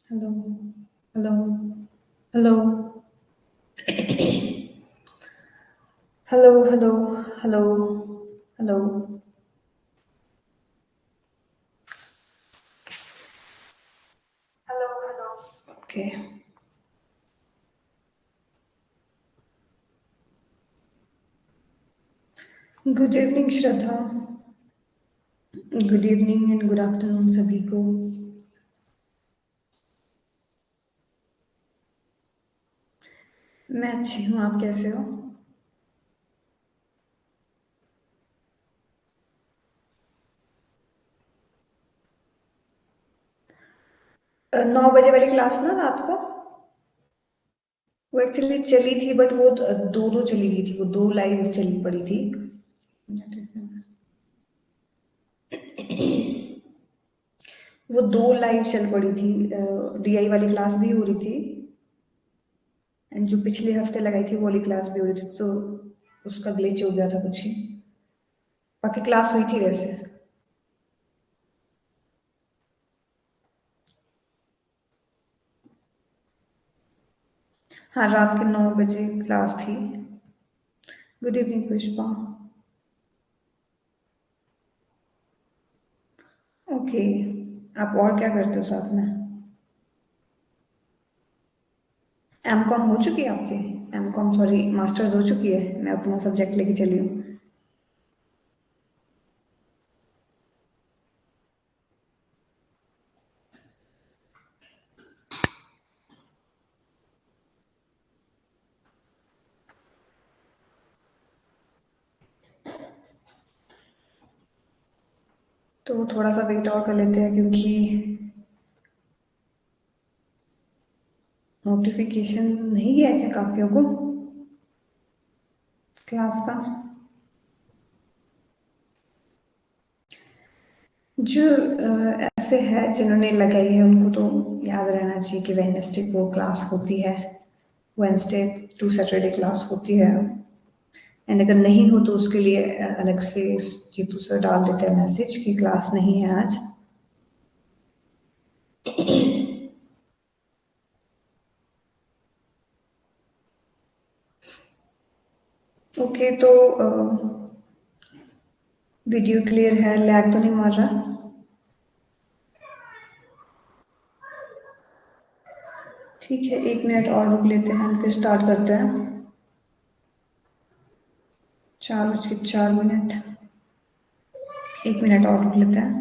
Hello, hello, hello, hello, hello, hello, hello. Hello, hello. Okay. Good evening, Shraddha. Good evening and good afternoon सभी को. मैं अच्छी हूँ, आप कैसे हो? 9 बजे वाली क्लास ना रात को. वो एक्चुअली चली थी बट वो दो दो चली गई थी, वो दो लाइव चली पड़ी थी. वो दो लाइव चल पड़ी थी. डीआई वाली क्लास भी हो रही थी एंड जो पिछले हफ्ते लगाई थी वो वाली क्लास भी हो रही थी, तो उसका ग्लिच हो गया था कुछ ही. बाकी क्लास हुई थी वैसे. हाँ, रात के 9 बजे क्लास थी. Good evening Pushpa. ओके. आप और क्या करते हो साथ में? एम कॉम हो चुकी है आपकी? एम कॉम सॉरी, मास्टर्स हो चुकी है? मैं अपना सब्जेक्ट लेके चली हूँ. तो थोड़ा सा वेट और कर लेते हैं क्योंकि नोटिफिकेशन नहीं गया है क्या काफियों को क्लास का? जो ऐसे है जिन्होंने लगाई है उनको तो याद रहना चाहिए कि वेडनेसडे को क्लास होती है. वेडनेसडे टू सैटरडे क्लास होती है. एंड अगर नहीं हो तो उसके लिए अलग से जीतू सर डाल देते हैं मैसेज कि क्लास नहीं है आज. ओके. तो वीडियो क्लियर है, लैग तो नहीं मार रहा? ठीक है, 1 मिनट और रुक लेते हैं फिर स्टार्ट करते हैं. 4:04. 1 मिनट और रुक लेते हैं.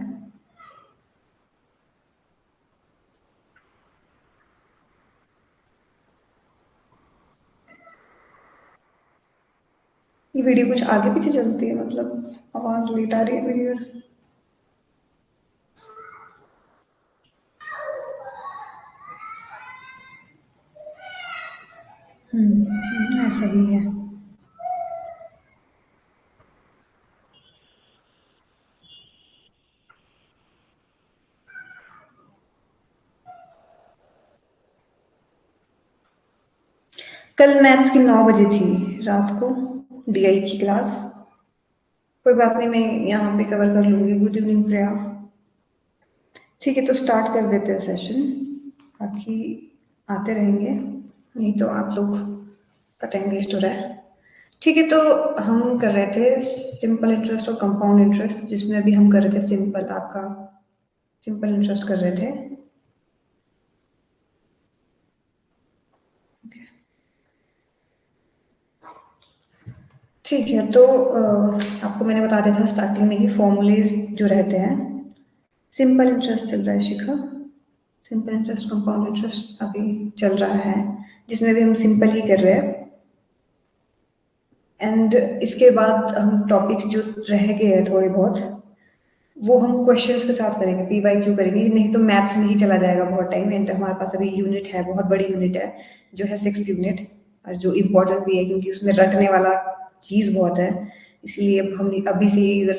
ये वीडियो कुछ आगे पीछे चलती है, मतलब आवाज लेट आ रही है वीडियो. ऐसा ही है. कल मैथ्स की 9 बजे थी रात को, डीआई की क्लास. कोई बात नहीं, मैं यहाँ पे कवर कर लूंगी. गुड इवनिंग प्रिया. ठीक है, तो स्टार्ट कर देते हैं सेशन. बाकी आते रहेंगे, नहीं तो आप लोग का टाइम वेस्ट हो रहा है. ठीक है, तो हम कर रहे थे सिंपल इंटरेस्ट और कंपाउंड इंटरेस्ट, जिसमें अभी हम कर रहे थे सिंपल. आपका सिंपल इंटरेस्ट कर रहे थे. ठीक है, तो आपको मैंने बता दिया था स्टार्टिंग में ही फॉर्मूलेज जो रहते हैं. सिंपल इंटरेस्ट चल रहा है शिखा. सिंपल इंटरेस्ट कंपाउंड इंटरेस्ट अभी चल रहा है, जिसमें भी हम सिंपल ही कर रहे हैं. एंड इसके बाद हम टॉपिक्स जो रह गए हैं थोड़े बहुत, वो हम क्वेश्चंस के साथ करेंगे, पीवाईक्यू करेंगे. नहीं तो मैथ्स में ही चला जाएगा बहुत टाइम. एंड हमारे पास अभी यूनिट है, बहुत बड़ी यूनिट है, जो है 6th यूनिट. और जो इम्पोर्टेंट भी है क्योंकि उसमें रटने वाला चीज़ बहुत है. इसलिए अब हम अभी से ही अगर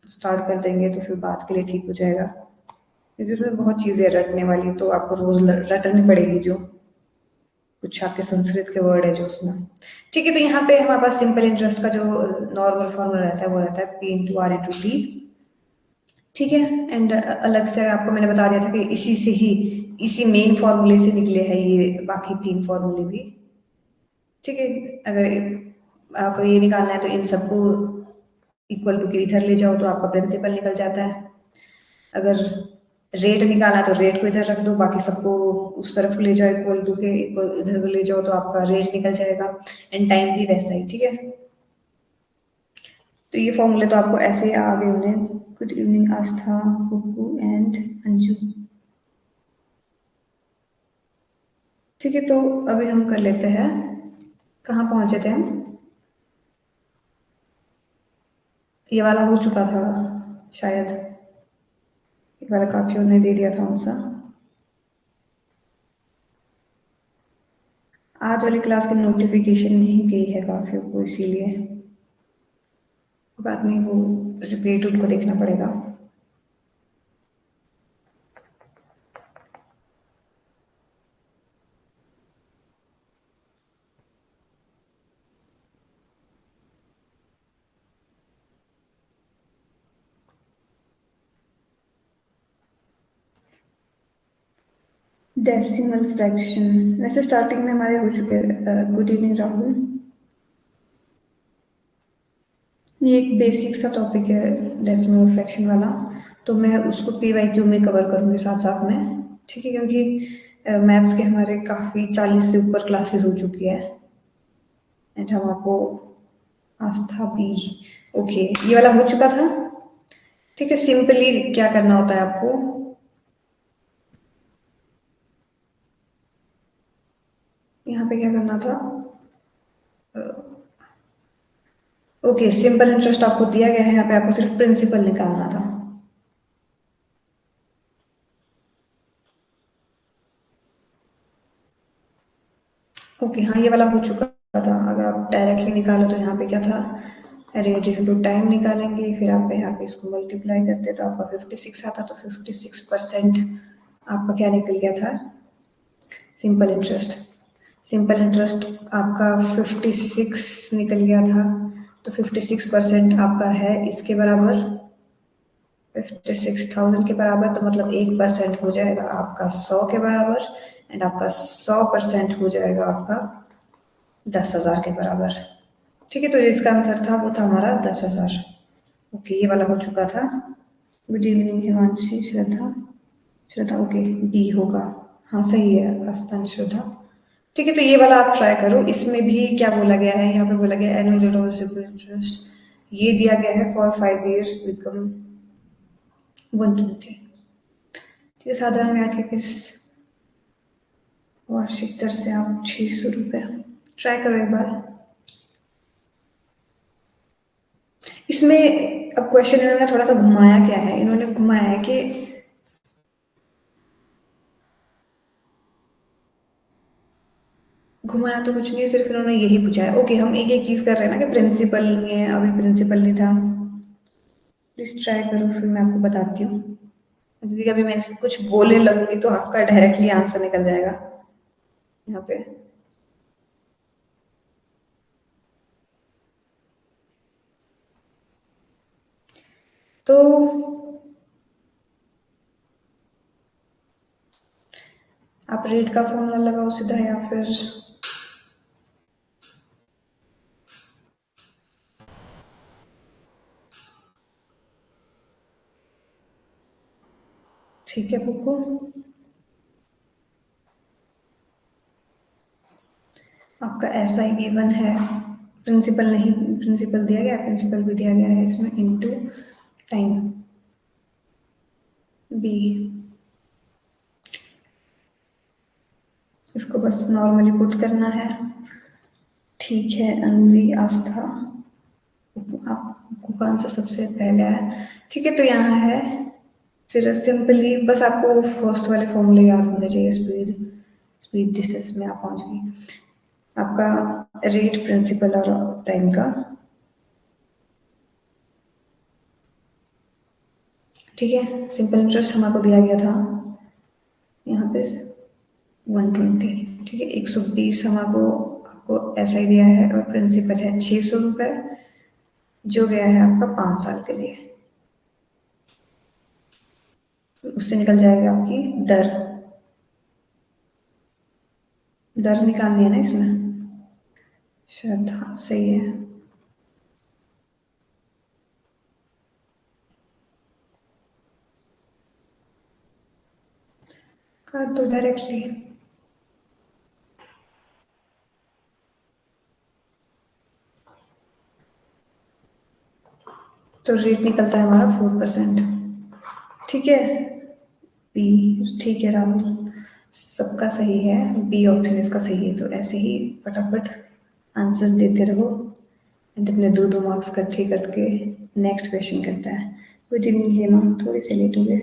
स्टार्ट कर देंगे तो फिर बात के लिए ठीक हो जाएगा, क्योंकि उसमें बहुत चीज़ें रटने वाली, तो आपको रोज रटनी पड़ेगी. जो कुछ आपके संस्कृत के वर्ड है जो उसमें. ठीक है, तो यहाँ पे हमारे पास सिंपल इंटरेस्ट का जो नॉर्मल फॉर्मूला रहता है वो रहता है P into R into T. ठीक है। एंड अलग से आपको मैंने बता दिया था कि इसी से ही, इसी मेन फॉर्मूले से निकले हैं ये बाकी 3 फॉर्मूले भी। ठीक है, अगर आपको ये निकालना है तो इन सबको इक्वल टू के इधर ले जाओ तो आपका प्रिंसिपल निकल जाता है। अगर रेट निकालना है तो रेट को इधर रख दो, बाकी सबको उस तरफ ले जाओ इक्वल टू के, इक्वल इधर को ले जाओ तो आपका रेट निकल जाएगा। एंड टाइम भी वैसा ही। ठीक है, तो ये फॉर्मूले तो आपको ऐसे ही आ गए होंगे। Good evening Aastha, cuckoo and Anju. ठीक है, तो अभी हम कर लेते हैं, कहाँ पहुंचे थे हम? ये वाला हो चुका था शायद, ये वाला काफी उन्होंने दे दिया था आंसर। आज वाली क्लास की नोटिफिकेशन नहीं गई है काफियों को, इसीलिए बात नहीं, वो रिपीट उनको देखना पड़ेगा। डेसिमल फ्रैक्शन वैसे स्टार्टिंग में हमारे हो चुके हैं। Good evening Rahul. ये एक बेसिक सा टॉपिक है डेसिमल फ्रैक्शन वाला, तो मैं उसको पीवाईक्यू में कवर करूंगी साथ साथ में। ठीक है, क्योंकि मैथ्स के हमारे काफ़ी 40 से ऊपर क्लासेस हो चुकी है। एंड हम आपको आस्था भी, ओके ये वाला हो चुका था। ठीक है, सिंपली क्या करना होता है आपको, यहाँ पे क्या करना था, ओके सिंपल इंटरेस्ट आपको दिया गया है, यहाँ पे आपको सिर्फ प्रिंसिपल निकालना था। ओके हाँ, ये वाला हो चुका था। अगर आप डायरेक्टली निकालो तो यहाँ पे क्या था, रेट इंटू टाइम निकालेंगे, फिर आप यहाँ पे इसको मल्टीप्लाई करते तो आपका 56 आता, तो 56% आपका क्या निकल गया था, सिंपल इंटरेस्ट। सिंपल इंटरेस्ट आपका 56 निकल गया था, तो 56% आपका है इसके बराबर, 56,000 के बराबर, तो मतलब 1% हो जाएगा आपका 100 के बराबर। एंड आपका 100% हो जाएगा आपका 10,000 के बराबर। ठीक है, तो इसका आंसर था वो था हमारा 10,000। ओके, ये वाला हो चुका था। गुड इवनिंग हिमांशी, श्रद्धा, श्रद्धा ओके बी होगा, हाँ सही है आस्था श्रद्धा। ठीक है, तो ये वाला आप ट्राई करो। इसमें भी क्या बोला गया है, यहाँ पे बोला गया एनुअल रेट ऑफ इंटरेस्ट, ये दिया गया है फॉर 5 years बिकम 120। ठीक है, साधारण ब्याज के किस वार्षिक दर से आप 600 रुपये, ट्राई करो एक बार। इसमें अब क्वेश्चन इन्होंने थोड़ा सा घुमाया क्या है, इन्होंने घुमाया है कि घुमाया तो कुछ नहीं है, सिर्फ इन्होंने यही पूछा है। ओके, हम एक एक चीज कर रहे हैं ना कि प्रिंसिपल नहीं है, अभी प्रिंसिपल नहीं था। प्लीज ट्राई करो, फिर मैं आपको बताती हूँ, क्योंकि अभी मैं कुछ बोलने लगूंगी तो आपका डायरेक्टली आंसर निकल जाएगा यहाँ पे। तो आप रेट का फॉर्मूला लगाओ सीधा, या फिर ठीक है बुक्को, आपका ऐसा ही गिवन है, प्रिंसिपल नहीं, प्रिंसिपल दिया गया है, प्रिंसिपल भी दिया गया है इसमें, इनटू टाइम बी। इसको बस नॉर्मली पुट करना है। ठीक है, अनवी आस्था, आपको आंसर सबसे पहले है। ठीक है, तो यहाँ है सिर्फ सिंपली बस आपको फर्स्ट वाले फॉर्मूले याद होने चाहिए, स्पीड स्पीड डिस्टेंस में आप पहुंच गए। आपका रेट, प्रिंसिपल और टाइम का। ठीक है, सिंपल इंटरेस्ट हमारे दिया गया था यहाँ पे 120। ठीक है, 120 हमारे आपको ऐसा ही दिया है, और प्रिंसिपल है 600 रुपये, जो गया है आपका 5 साल के लिए। उससे निकल जाएगा आपकी दर। दर निकालनी है ना इसमें, शायद। हाँ सही है। काट दो डायरेक्टली। तो रेट निकलता है हमारा 4%। ठीक है। बी। ठीक है राहुल, सबका सही है, बी ऑप्शन इसका सही है। तो ऐसे ही फटाफट आंसर्स देते रहो एंड अपने दो दो मार्क्स इकट्ठे करके नेक्स्ट क्वेश्चन करता है। गुड इवनिंग हेमा, थोड़े से लेट हो गए।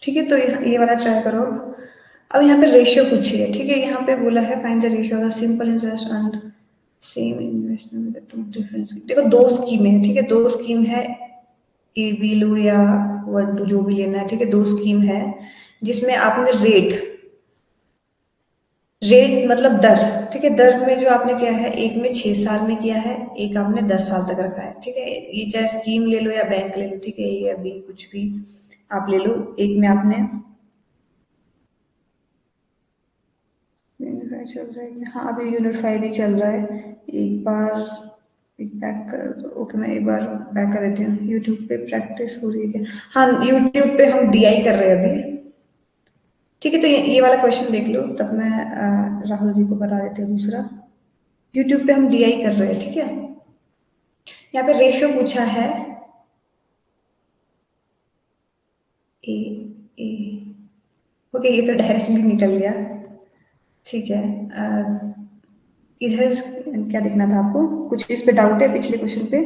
ठीक है, तो ये वाला ट्राई करो। अब यहाँ पे रेशियो पूछी है, ठीक है। यहाँ पे बोला है find the ratio of the simple interest and same investment difference. देखो दो स्कीम है, ठीक है, दो स्कीम है, ए बी लो या 1 2 जो भी लेना है, ठीक है। दो स्कीम है जिसमें आपने रेट, रेट मतलब दर, ठीक है। दर में जो आपने किया है, एक में 6 साल में किया है, एक आपने 10 साल तक रखा है, ठीक है। ये चाहे स्कीम ले लो या बैंक ले लो, ठीक है, ए या बी कुछ भी आप ले लो। एक में आपने यूनिट 5 चल रहा है, हाँ अभी यूनिट 5 ही चल रहा है। एक बार एक बैक कर दो। ओके, मैं एक बार बैक कर देती हूँ। यूट्यूब पे प्रैक्टिस हो रही है क्या? हाँ, यूट्यूब पे हम डीआई कर रहे हैं अभी। ठीक है, तो ये वाला क्वेश्चन देख लो, तब मैं राहुल जी को बता देती हूँ दूसरा। यूट्यूब पे हम डीआई कर रहे हैं, ठीक है। यहाँ पे रेशियो पूछा है, ए ए। ओके, ये तो डायरेक्टली निकल गया। ठीक है। इधर क्या देखना था आपको? कुछ इस पे डाउट है पिछले क्वेश्चन पे?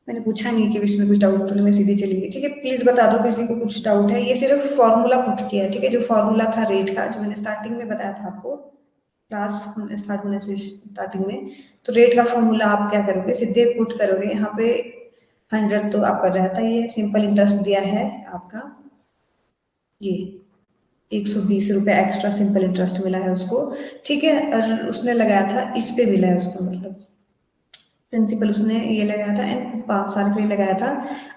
मैंने पूछा नहीं कि इसमें कुछ डाउट, तो मैं सीधे चली गई। ठीक है, प्लीज बता दो किसी को कुछ डाउट है। ये सिर्फ फॉर्मूला पुट किया है, ठीक है। जो फॉर्मूला था रेट का, जो मैंने स्टार्टिंग में बताया था आपको, क्लास स्टार्ट होने से स्टार्टिंग में, तो रेट का फॉर्मूला आप क्या करोगे, सीधे पुट करोगे। यहाँ पे 100 तो आपका रहता ही है, सिंपल इंटरेस्ट दिया है आपका ये 120 रुपये एक्स्ट्रा सिंपल इंटरेस्ट मिला है उसको, ठीक है। और उसने लगाया था, इस पे मिला है उसको, मतलब प्रिंसिपल उसने ये लगाया था एंड 5 साल के लिए लगाया था।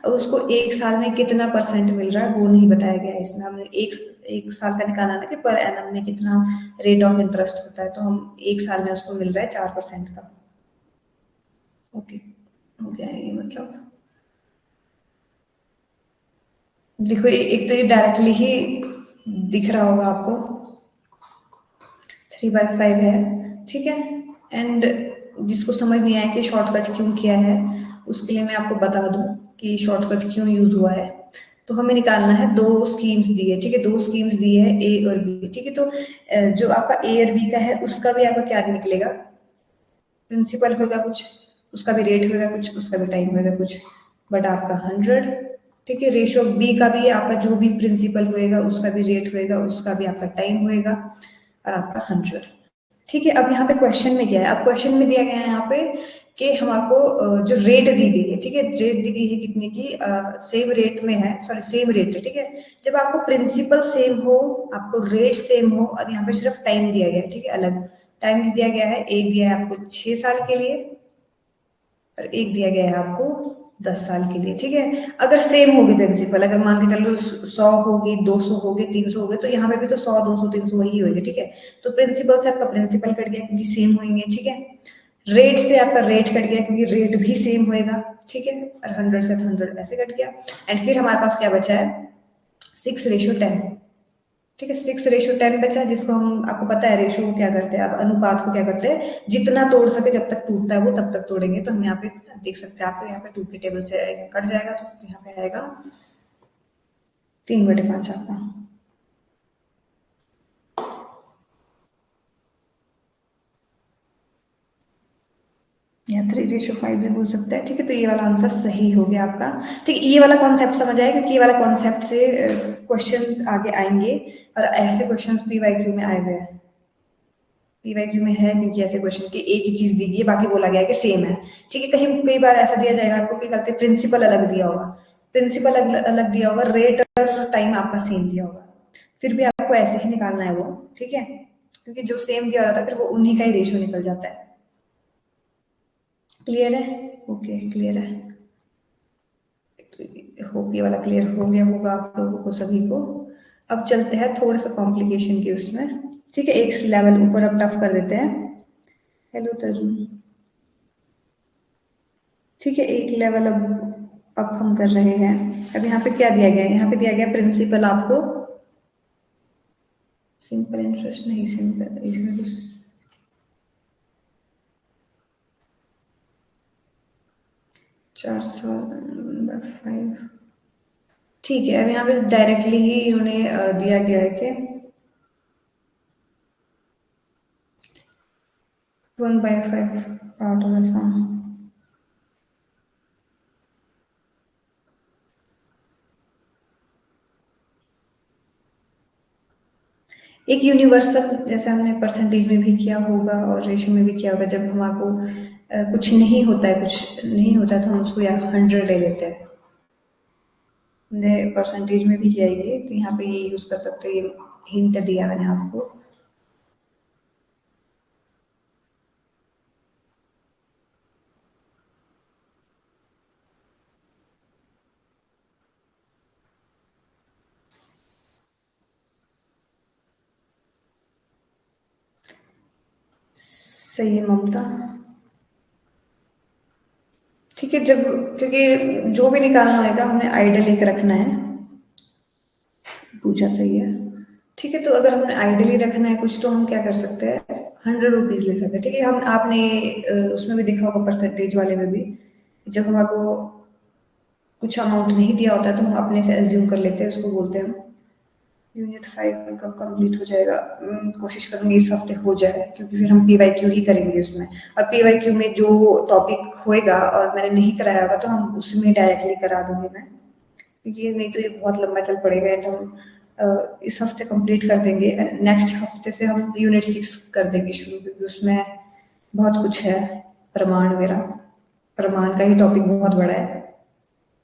और उसको एक साल में कितना परसेंट मिल रहा है वो नहीं बताया गया है इसमें। हमने एक साल का निकाला ना कि पर एनम में कितना रेट ऑफ इंटरेस्ट होता है, तो हम एक साल में उसको मिल रहा है 4% का। ओके, हो गया है ये मतलब। देखो एक तो ये डायरेक्टली ही दिख रहा होगा आपको, 3/5 है, ठीक है। एंड जिसको समझ नहीं आया कि शॉर्टकट क्यों किया है, उसके लिए मैं आपको बता दूं कि शॉर्टकट क्यों यूज हुआ है। तो हमें निकालना है, दो स्कीम्स दी है, ठीक है। दो स्कीम्स दी है, ए और बी, ठीक है। तो जो आपका ए और बी का है, उसका भी आपका क्या निकलेगा, प्रिंसिपल होगा कुछ, उसका भी रेट होगा कुछ, उसका भी टाइम होगा कुछ, बट आपका 100, ठीक है। रेशियो बी का भी आपका जो भी प्रिंसिपल होएगा, उसका भी रेट होएगा, उसका भी आपका टाइम होएगा, और आपका 100। ठीक है। अब यहाँ पे क्वेश्चन में क्या है, अब क्वेश्चन में दिया गया है यहाँ पे कि हमको जो रेट दी गई है, ठीक है, रेट दी गई है कितने की, सेम रेट में है, सॉरी सेम रेट है, ठीक है। जब आपको प्रिंसिपल सेम हो, आपको रेट सेम हो, और यहाँ पे सिर्फ टाइम दिया गया है, ठीक है, अलग टाइम दिया गया है। एक दिया है आपको 6 साल के लिए, और एक दिया गया है आपको 10 साल के लिए, ठीक है। अगर सेम होगी प्रिंसिपल, अगर मान के चलो 100 होगी, 200 होगी, 300 हो गए, तो यहाँ पे भी तो 100 200 300 वही होगी, ठीक है। तो प्रिंसिपल से आपका प्रिंसिपल कट गया क्योंकि सेम होंगे, ठीक है। रेट से आपका रेट कट गया क्योंकि रेट भी सेम होएगा, ठीक है। और 100 से 100 ऐसे कट गया। एंड फिर हमारे पास क्या बचा है, 6:10, ठीक है। 6:10 बचा, जिसको हम, आपको पता है रेशो को क्या करते हैं, आप अनुपात को क्या करते हैं, जितना तोड़ सके जब तक टूटता है वो तब तक तोड़ेंगे। तो हम यहाँ पे देख सकते हैं, आप यहाँ पे 2 के टेबल से कट जाएगा, तो यहाँ पे आएगा 3/5 आपका। या 3:5 भी बोल सकते हैं, ठीक है। तो ये वाला आंसर सही हो गया आपका। ठीक है, ये वाला कॉन्सेप्ट समझ आया, क्योंकि ये वाला कॉन्सेप्ट से क्वेश्चंस आगे आएंगे, और ऐसे क्वेश्चंस पीवाईक्यू में आए हुए हैं। पीवाईक्यू में है क्योंकि ऐसे क्वेश्चन की एक ही चीज दी गई है, बाकी बोला गया है कि सेम है, ठीक है। कहीं कई बार ऐसा दिया जाएगा आपको कि गलती प्रिंसिपल अलग दिया होगा, प्रिंसिपल अलग दिया होगा, रेट और टाइम आपका सेम दिया होगा, फिर भी आपको ऐसे ही निकालना है वो, ठीक है। क्योंकि जो सेम दिया होता है फिर वो उन्हीं का ही रेशियो निकल जाता है। क्लियर है? ओके, क्लियर है। होप ये वाला क्लियर हो गया होगा आप लोगों को सभी को। अब चलते हैं थोड़ा सा कॉम्प्लिकेशन की उसमें, ठीक है, एक लेवल ऊपर अब टफ कर देते हैं। हेलो तरुण, ठीक है, एक लेवल अब हम कर रहे हैं। अब यहाँ पे क्या दिया गया है, यहाँ पे दिया गया प्रिंसिपल आपको, सिंपल इंटरेस्ट नहीं, सिंपल इसमें कुछ 400/5, ठीक है। अब यहाँ पे डायरेक्टली ही इन्होंने दिया गया है कि 1/5 पार्ट ऑफ द सम। एक यूनिवर्सल, जैसे हमने परसेंटेज में भी किया होगा और रेशियो में भी किया होगा, जब हमारे कुछ नहीं होता है, कुछ नहीं होता है तो हम उसको या 100 ले लेते हैं। हमने परसेंटेज में भी किया ये, तो यहाँ पे ये यूज कर सकते हैं, ये हिंट दिया मैंने आपको। सही है ममता, ठीक है। जब, क्योंकि जो भी निकालना होगा हमने आइडियल एक रखना है। पूछा सही है, ठीक है। तो अगर हमने आइडियली रखना है कुछ, तो हम क्या कर सकते हैं, 100 रुपीज ले सकते हैं, ठीक है। हम आपने उसमें भी देखा होगा परसेंटेज वाले में भी, जब हमारे कुछ अमाउंट नहीं दिया होता है तो हम अपने से एज्यूम कर लेते हैं, उसको बोलते हैं हम। यूनिट 5 कब कंप्लीट हो जाएगा, कोशिश करूंगी इस हफ्ते हो जाए, क्योंकि फिर हम PYQ ही करेंगे उसमें। और PYQ में जो टॉपिक होएगा और मैंने नहीं कराया होगा तो हम उसमें डायरेक्टली करा दूंगी मैं, क्योंकि नहीं तो ये बहुत लंबा चल पड़ेगा। एंड हम इस हफ्ते कंप्लीट कर देंगे, नेक्स्ट हफ्ते से हम यूनिट 6 कर देंगे शुरू, क्योंकि उसमें बहुत कुछ है, प्रमाण वगैरह। प्रमाण का ही टॉपिक बहुत बड़ा है,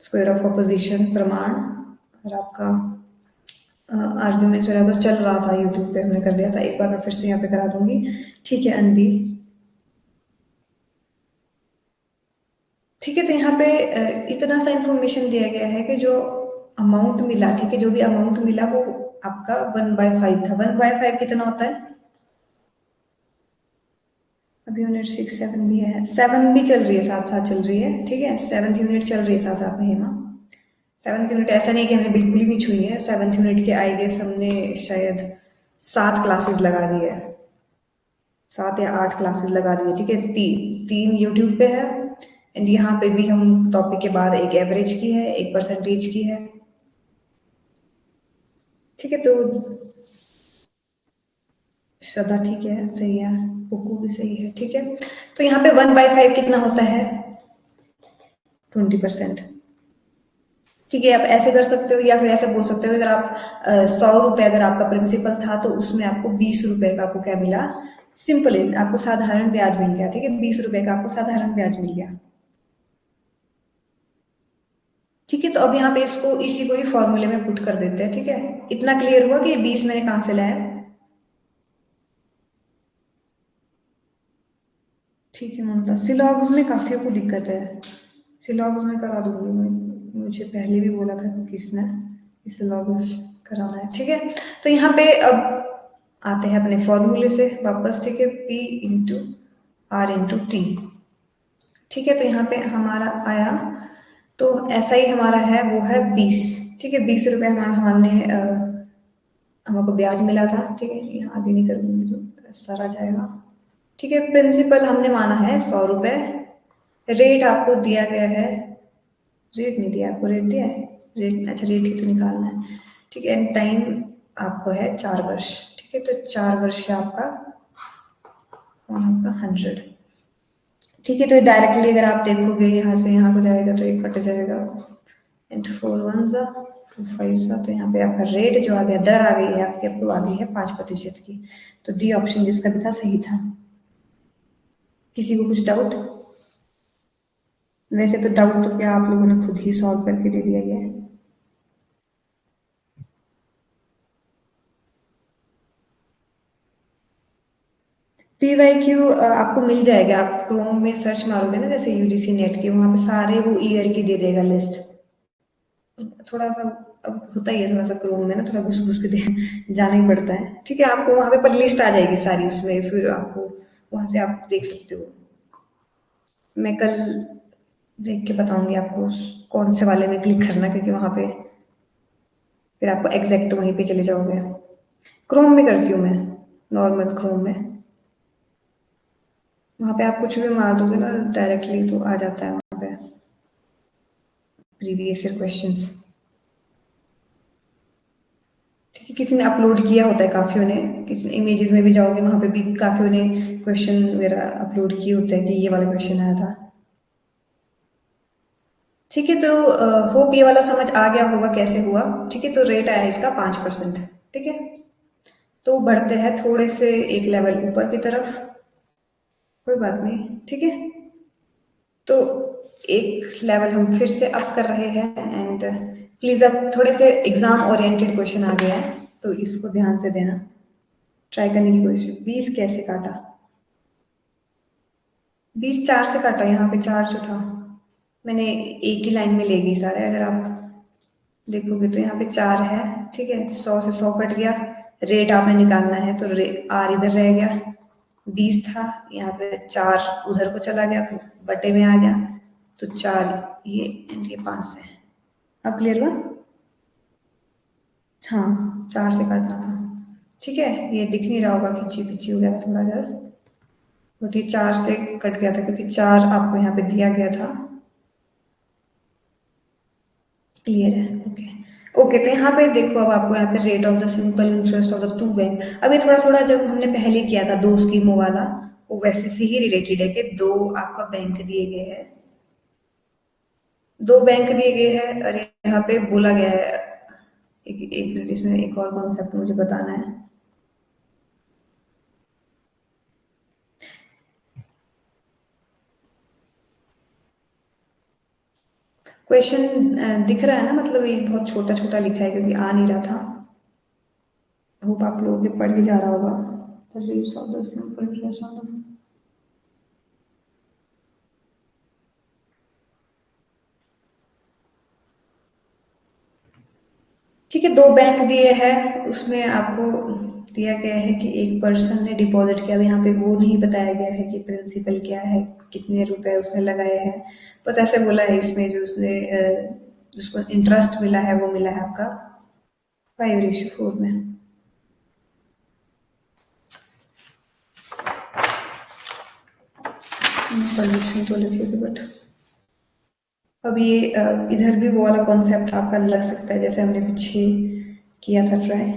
स्क्वायर ऑफ अपोजिशन, प्रमाण, और आपका आर्ग्यूमेंट्स वगैरह तो चल रहा था यूट्यूब पे, हमने कर दिया था एक बार, मैं फिर से यहाँ पे करा दूंगी, ठीक है अनबी। ठीक है, तो यहाँ पे इतना सा इंफॉर्मेशन दिया गया है कि जो अमाउंट मिला, ठीक है, जो भी अमाउंट मिला वो आपका 1/5 था। 1/5 कितना होता है, अभी यूनिट 6 7 भी है, 7 भी चल रही है, साथ साथ चल रही है, ठीक है। 7th यूनिट चल रही है साथ साथ में हेमा। 7th यूनिट ऐसा नहीं कि हमने बिल्कुल ही नहीं छुई है। 7th यूनिट के आई गेस हमने शायद 7 क्लासेस लगा दी है, 7 या 8 क्लासेस लगा दी है, ठीक है। तीन यूट्यूब पे है, एंड यहाँ पे भी हम टॉपिक के बाद एक एवरेज की है, एक परसेंटेज की है, ठीक है। तो श्रद्धा ठीक है, सही है, पुक्कू भी सही है, ठीक है। तो यहाँ पे 1/5 कितना होता है, 20%, ठीक है। आप ऐसे कर सकते हो या फिर ऐसे बोल सकते हो, अगर आप 100 रुपए अगर आपका प्रिंसिपल था तो उसमें आपको 20 रुपए का आपको क्या मिला, सिंपल है, आपको साधारण ब्याज मिल गया, ठीक है। 20 रुपए का आपको साधारण ब्याज मिल गया, ठीक है। तो अब यहाँ पे इसको, इसी को ही फॉर्मूले में पुट कर देते हैं, ठीक है। इतना क्लियर हुआ कि ये 20 मैंने कहां से लाया, ठीक है। ममता, सिलॉग्स में काफियों को दिक्कत है, सिलॉग्स में करा दूंगी मैं, मुझे पहले भी बोला था किसने, सिलॉग्स कराना है, ठीक है। तो यहाँ पे अब आते हैं अपने फॉर्मूले से वापस, ठीक है। P/R/T, ठीक है। तो यहाँ पे हमारा आया, तो ऐसा ही हमारा है, वो है 20, ठीक है। 20 रुपए हमने हमको ब्याज मिला था, ठीक है। यहाँ आगे नहीं करूंगी तो सारा जाएगा, ठीक है। प्रिंसिपल हमने माना है 100 रुपए, रेट आपको दिया गया है, रेट नहीं दिया आपको, रेट दिया है, रेट, अच्छा रेट ही तो निकालना है, ठीक है। एंड टाइम आपको है 4 वर्ष, ठीक है। तो 4 वर्ष है आपका, और आपका 100, ठीक है। तो डायरेक्टली अगर आप देखोगे यहाँ से यहाँ को जाएगा तो ये कट जाएगा, एंड 4 1 जा 4 5 जा, तो यहाँ पे आपका रेट जो आ गया, दर आ गई है आपकी, आपको आ गई है 5% की। तो डी ऑप्शन जिसका भी था सही था। किसी को कुछ डाउट, वैसे तो डाउट तो क्या आप लोगों ने खुद ही सॉल्व करके दे दिया ये, PYQ आपको मिल जाएगा, आप क्रोम में सर्च मारोगे ना, जैसे UGC नेट की, वहां पे सारे वो ईयर की दे देगा लिस्ट, थोड़ा सा अब होता ही है, थोड़ा सा क्रोम में ना थोड़ा घुस घुस के जाना ही पड़ता है। ठीक है, आपको वहाँ पे पर लिस्ट आ जाएगी सारी उसमें, फिर आपको वहाँ से आप देख सकते हो। मैं कल देख के बताऊंगी आपको कौन से वाले में क्लिक करना, क्योंकि वहाँ पे फिर आपको एग्जैक्ट वहीं पे चले जाओगे। क्रोम में करती हूँ मैं, नॉर्मल क्रोम में। वहाँ पे आप कुछ भी मार दोगे ना डायरेक्टली तो आ जाता है वहाँ पे प्रीवियस ईयर क्वेश्चंस। ठीक है, किसी ने अपलोड किया होता है, काफियों ने, किसी ने इमेजेस में भी जाओगे वहाँ पे भी काफियों ने क्वेश्चन वगैरह अपलोड किए होते हैं कि ये वाला क्वेश्चन आया था। ठीक है, तो होप ये वाला समझ आ गया होगा कैसे हुआ। ठीक है, तो रेट आया इसका 5%। ठीक है, तो बढ़ते हैं थोड़े से एक लेवल ऊपर की तरफ, कोई बात नहीं। ठीक है, तो एक लेवल हम फिर से अप कर रहे हैं। एंड प्लीज अब थोड़े से एग्जाम ओरिएंटेड क्वेश्चन आ गया है, तो इसको ध्यान से देना, ट्राई करने की कोशिश। 20 कैसे काटा? 20 4 से काटा, यहाँ पे 4 जो था मैंने एक ही लाइन में ले गई सारे। अगर आप देखोगे तो यहाँ पे 4 है। ठीक है, 100 से 100 कट गया, रेट आपने निकालना है तो आर इधर रह गया। 20 था, यहाँ पे 4 उधर को चला गया तो बटे में आ गया, तो 4 ये एंड ये 5 है। अब क्लियर हुआ? हाँ, 4 से काटना था। ठीक है, ये दिख नहीं रहा होगा, खिंची पिची हो गया था थोड़ा इधर, बट ये 4 से कट गया था क्योंकि 4 आपको यहाँ पे दिया गया था। क्लियर है? ओके। ओके, तो यहाँ पे देखो, अब आपको यहाँ पे rate of the simple interest of the two bank, अब ये थोड़ा थोड़ा जब हमने पहले किया था दो स्कीमों वाला, वो वैसे से ही रिलेटेड है कि दो आपका बैंक दिए गए हैं, दो बैंक दिए गए हैं और यहाँ पे बोला गया है। एक मिनट, इसमें एक और कॉन्सेप्ट मुझे बताना है। क्वेश्चन दिख रहा है ना, मतलब ये बहुत छोटा छोटा लिखा है क्योंकि आ नहीं रहा था। होप आप लोगों के पढ़ ही जा रहा होगा। The rules of the simple interest of the- ठीक है, दो बैंक दिए हैं, उसमें आपको दिया गया है कि एक पर्सन ने डिपॉजिट किया। अब यहाँ पे वो नहीं बताया गया है कि प्रिंसिपल क्या है, कितने रुपए उसने लगाए हैं, बस ऐसे बोला है इसमें जो उसने जिसको इंटरेस्ट मिला है वो मिला है आपका 5:4 में। सोल्यूशन तो लिखे थे बट अब ये इधर भी वो वाला कॉन्सेप्ट आपका लग सकता है जैसे हमने पीछे किया था ट्राई,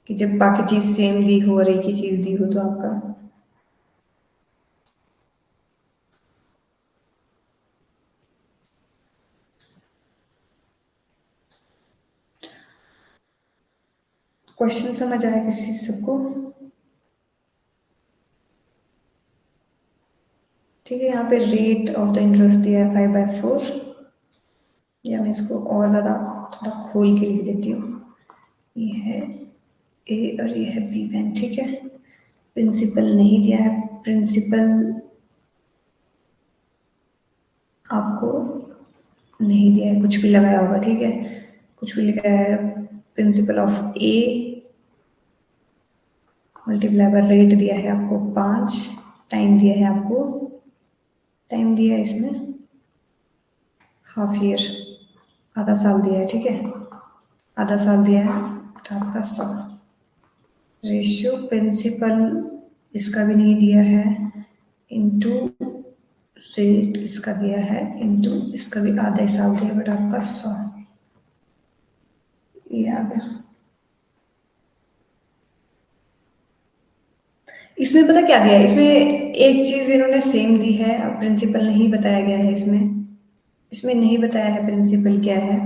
कि जब बाकी चीज सेम दी हो और एक ही चीज दी हो तो आपका क्वेश्चन समझ आया किसी सबको? ठीक है, यहाँ पे रेट ऑफ द इंटरेस्ट दिया है 5/4, या मैं इसको और ज़्यादा थोड़ा खोल के लिख देती हूँ। ये है ए और ये है बी बैंक। ठीक है, प्रिंसिपल नहीं दिया है, प्रिंसिपल आपको नहीं दिया है, कुछ भी लगाया होगा। ठीक है, कुछ भी लिखा है, principle of A multiply by rate दिया है आपको 5, टाइम दिया है आपको, टाइम दिया है इसमें हाफ ईयर, आधा साल दिया है। ठीक है, आधा साल दिया है तो आपका 100। रेशियो प्रिंसिपल इसका भी नहीं दिया है, इनटू रेट इसका दिया है, इनटू इसका भी आधा ही साल दिया, बट आपका 100 ये आ गया। इसमें पता क्या दिया है, इसमें एक चीज इन्होंने सेम दी है, अब प्रिंसिपल नहीं बताया गया है इसमें, इसमें नहीं बताया है प्रिंसिपल क्या है।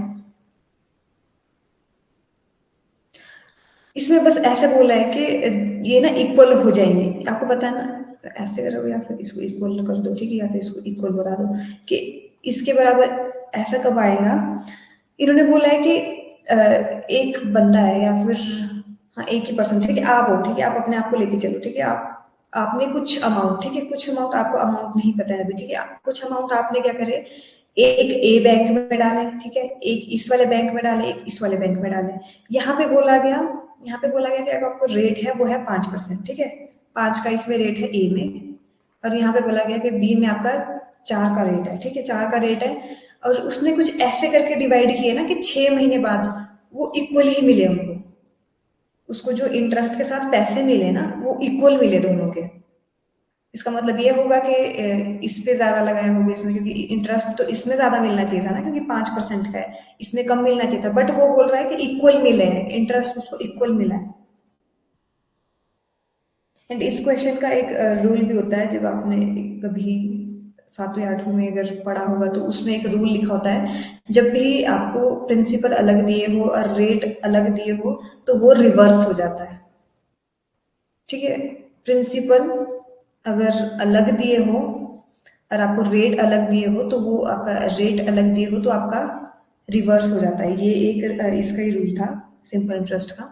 इसमें बस ऐसे बोला है कि ये ना इक्वल हो जाएंगे, आपको पता है ना, ऐसे करो या फिर इसको इक्वल कर दो। ठीक है, या फिर इसको इक्वल बता दो कि इसके बराबर ऐसा कब आएगा। इन्होंने बोला है कि एक बंदा है या फिर हाँ एक ही पर्सन, ठीक है, आप हो, ठीक है, आप अपने आप को लेके चलो। ठीक है, आप आपने कुछ अमाउंट, ठीक है, कुछ अमाउंट आपको अमाउंट नहीं पता है अभी। ठीक है, कुछ अमाउंट आपने क्या करे, एक ए बैंक में डालें, ठीक है, एक इस वाले बैंक में डालें, एक इस वाले बैंक में डालें। यहाँ पे बोला गया कि अगर आपको रेट है वो है 5%, ठीक है, 5 का इसमें रेट है ए में, और यहाँ पे बोला गया कि बी में आपका 4 का रेट है, ठीक है, 4 का रेट है, और उसने कुछ ऐसे करके डिवाइड किए ना कि 6 महीने बाद वो इक्वल ही मिले उनको, उसको जो इंटरेस्ट के साथ पैसे मिले ना वो इक्वल मिले दोनों के। इसका मतलब ये होगा कि इस पे ज्यादा लगाया होगा इसमें, क्योंकि इंटरेस्ट तो इसमें ज्यादा मिलना चाहिए था ना, क्योंकि 5% का है, इसमें कम मिलना चाहिए था, बट वो बोल रहा है कि इक्वल मिले हैं, इंटरेस्ट उसको इक्वल मिला है। एंड इस क्वेश्चन का एक रूल भी होता है, जब आपने कभी 7वीं 8वीं में अगर पढ़ा होगा तो उसमें एक रूल लिखा होता है, जब भी आपको प्रिंसिपल अलग दिए हो और रेट अलग दिए हो तो वो रिवर्स हो जाता है, ठीक है, प्रिंसिपल अगर अलग दिए हो और आपको रेट अलग दिए हो तो वो आपका रेट अलग दिए हो तो आपका रिवर्स हो जाता है। ये एक इसका ही रूल था सिंपल इंटरेस्ट का।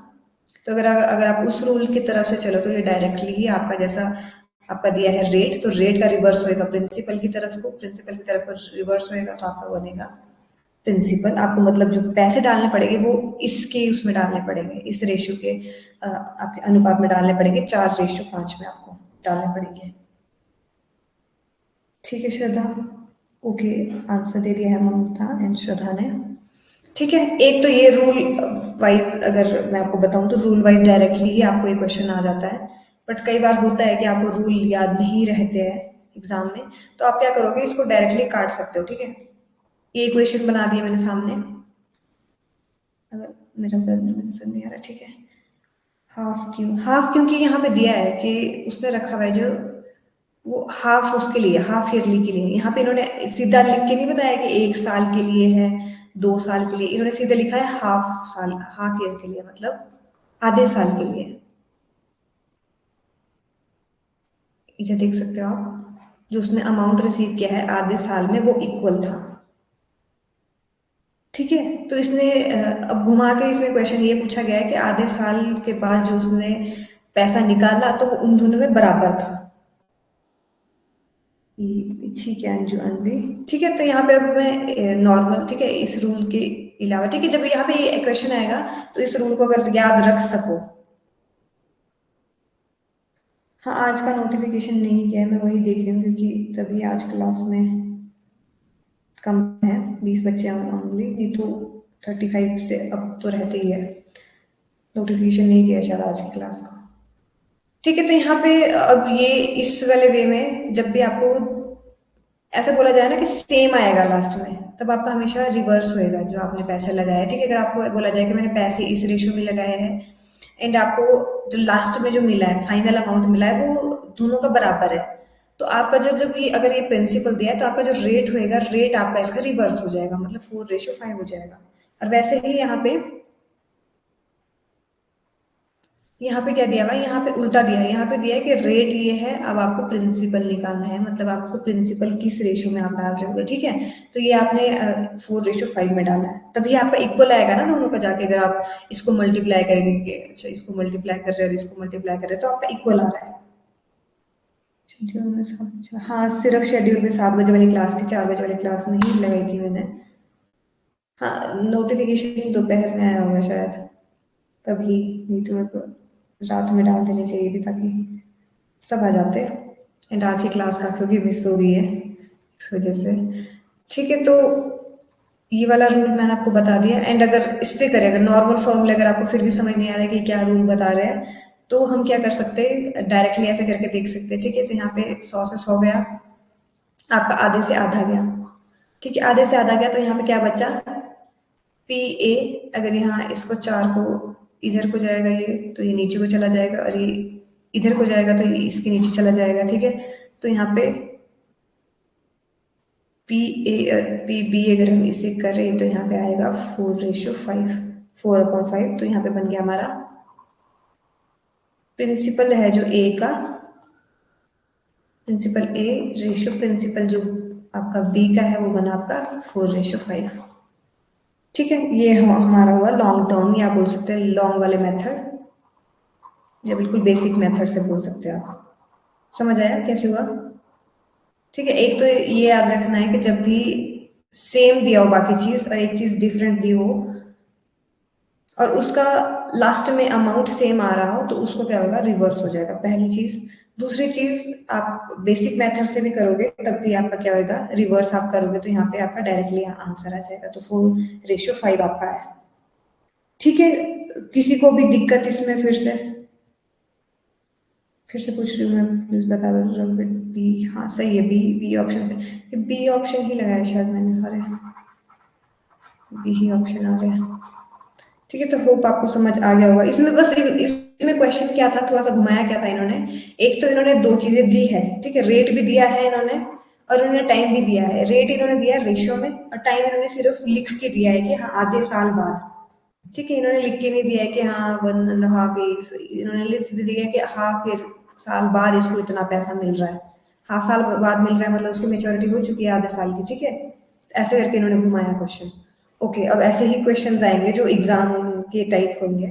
तो अगर आप उस रूल की तरफ से चलो तो ये डायरेक्टली ही आपका जैसा आपका दिया है रेट, तो रेट का रिवर्स होएगा प्रिंसिपल की तरफ को, प्रिंसिपल की तरफ को रिवर्स होएगा तो आपका बनेगा प्रिंसिपल। आपको मतलब जो पैसे डालने पड़ेंगे वो इसके उसमें डालने पड़ेंगे, इस रेशियो के आपके अनुपात में डालने पड़ेंगे, 4:5 में आपको डालने पड़ेंगे। ठीक है श्रद्धा, ओके, आंसर दे दिया है ममता एंड श्रद्धा ने। ठीक है, एक तो ये रूल वाइज अगर मैं आपको बताऊं तो रूल वाइज डायरेक्टली ही आपको ये क्वेश्चन आ जाता है, बट कई बार होता है कि आपको रूल याद नहीं रहते हैं एग्जाम में, तो आप क्या करोगे, इसको डायरेक्टली काट सकते हो, ठीक है। ये इक्वेशन बना दिया मैंने सामने, अगर मेरा सर नहीं आ रहा, ठीक है। हाफ क्योंकि यहाँ पे दिया है कि उसने रखा हुआ है जो वो हाफ, उसके लिए हाफ ईयरली के लिए, यहाँ पे इन्होंने सीधा लिख के नहीं बताया कि 1 साल के लिए है, 2 साल के लिए, इन्होंने सीधे लिखा है हाफ साल, हाफ ईयर के लिए, मतलब आधे साल के लिए। इधर देख सकते हो आप, जो उसने अमाउंट रिसीव किया है आधे साल में वो इक्वल था, ठीक है। तो इसने अब घुमा के इसमें क्वेश्चन ये पूछा गया है कि आधे साल के बाद जो उसने पैसा निकाला तो वो उन दोनों में बराबर था। ठीक है अंजू अनवी, ठीक है, तो यहाँ पे अब मैं नॉर्मल, ठीक है, इस रूल के अलावा, ठीक है, जब यहाँ पे ये क्वेश्चन आएगा तो इस रूल को अगर याद रख सको। हाँ, आज का नोटिफिकेशन नहीं किया है, मैं वही देख रही हूँ क्योंकि तभी आज क्लास में कम है, 20 बच्चे ओनली, नहीं तो 35 से अब तो रहते ही है। नोटिफिकेशन नहीं किया शायद आज की क्लास का, ठीक है। तो यहाँ पे अब ये इस वाले वे में जब भी आपको ऐसा बोला जाए ना कि सेम आएगा लास्ट में, तब आपका हमेशा रिवर्स होएगा जो आपने पैसे लगाए, ठीक है। अगर आपको बोला जाए कि मैंने पैसे इस रेशियो में लगाए हैं एंड आपको जो लास्ट में जो मिला है, फाइनल अमाउंट मिला है, वो दोनों का बराबर है, तो आपका जो जब ये अगर ये प्रिंसिपल दिया है तो आपका जो रेट होएगा, रेट आपका इसका रिवर्स हो जाएगा, मतलब 4:5 हो जाएगा। और वैसे ही यहाँ पे क्या दिया हुआ है, यहाँ पे उल्टा दिया है, यहाँ पे दिया है कि रेट ये है, अब आपको प्रिंसिपल निकालना है, मतलब आपको प्रिंसिपल किस रेशो में आप डाल रहे हो, ठीक है। तो ये आपने 4:5 में डाला है, तभी आपका इक्वल आएगा ना दोनों का जाके, अगर आप इसको मल्टीप्लाई करेंगे कि अच्छा इसको मल्टीप्लाई कर रहे हैं और इसको मल्टीप्लाई कर रहे हैं तो आपका इक्वल आ रहा है। शेड्यूल में 7 बजे, हाँ सिर्फ शेड्यूल में 7 बजे वाली क्लास थी, 4 बजे वाली क्लास नहीं लगाई थी मैंने। हाँ, नोटिफिकेशन दोपहर में आया होगा शायद, तभी, नहीं तो मेरे को रात में डाल देनी चाहिए थी ताकि सब आ जाते। एंड आज की क्लास काफी की मिस हो गई है इस वजह से, ठीक है। तो ये वाला रूल मैंने आपको बता दिया, एंड अगर इससे करें, अगर नॉर्मल फॉर्मूले अगर आपको फिर भी समझ नहीं आ रहा है कि क्या रूल बता रहे हैं, तो हम क्या कर सकते हैं, डायरेक्टली ऐसे करके देख सकते हैं, ठीक है। तो यहाँ पे 100 से 100 गया, आपका आधे से आधा गया, ठीक है, आधे से आधा गया, तो यहाँ पे क्या बचा, पी ए, अगर यहाँ इसको 4 को इधर को जाएगा ये, तो ये नीचे को चला जाएगा, और ये इधर को जाएगा तो ये इसके नीचे चला जाएगा, ठीक है। तो यहाँ पे पी ए और पी बी अगर हम इसे करें तो यहाँ पे आएगा 4:5, 4/5, तो यहाँ पे बन गया हमारा प्रिंसिपल है जो ए का, प्रिंसिपल ए रेशियो प्रिंसिपल जो आपका बी का है वो बना आपका 4:5, ठीक है। ये हमारा हुआ लॉन्ग टर्म, या बोल सकते हैं लॉन्ग वाले मेथड, या बिल्कुल बेसिक मेथड से बोल सकते हो आप। समझ आया कैसे हुआ, ठीक है। एक तो ये याद रखना है कि जब भी सेम दिया हो बाकी चीज और एक चीज डिफरेंट दी हो और उसका लास्ट में अमाउंट सेम आ रहा हो तो उसको क्या होगा, रिवर्स हो जाएगा, पहली चीज। दूसरी चीज, आप बेसिक मेथड से भी करोगे तब भी आपका क्या होगा, रिवर्स आप करोगे तो यहाँ पे आपका डायरेक्टली आंसर आ जाएगा। तो 4:5 आपका है। ठीक है, किसी को भी दिक्कत इसमें फिर से पूछ रही हूँ मैं, प्लीज बता दो। बी, हाँ सही है, बी बी ऑप्शन से, बी ऑप्शन ही लगाया शायद मैंने, सारे बी ही ऑप्शन आ रहे हैं। ठीक है, तो होप आपको समझ आ गया होगा। इसमें बस इसमें क्वेश्चन क्या था, थोड़ा सा घुमाया क्या था इन्होंने। एक तो इन्होंने दो चीजें दी है, ठीक है, रेट भी दिया है इन्होंने और इन्होंने टाइम भी दिया है। रेट इन्होंने दिया है रेशियो में और टाइम इन्होंने सिर्फ लिख के दिया है कि हाँ आधे साल बाद। ठीक है, इन्होंने लिख के नहीं दिया है कि हाँ 1.5 ईयर्स, इन्होंने लिख सीधे दिया है कि हाफ ईयर, साल बाद इसको इतना पैसा मिल रहा है। हाफ साल बाद मिल रहा है मतलब उसकी मेच्योरिटी हो चुकी है आधे साल की। ठीक है, ऐसे करके इन्होंने घुमाया क्वेश्चन। ओके, अब ऐसे ही क्वेश्चंस आएंगे जो एग्जाम के टाइप होंगे,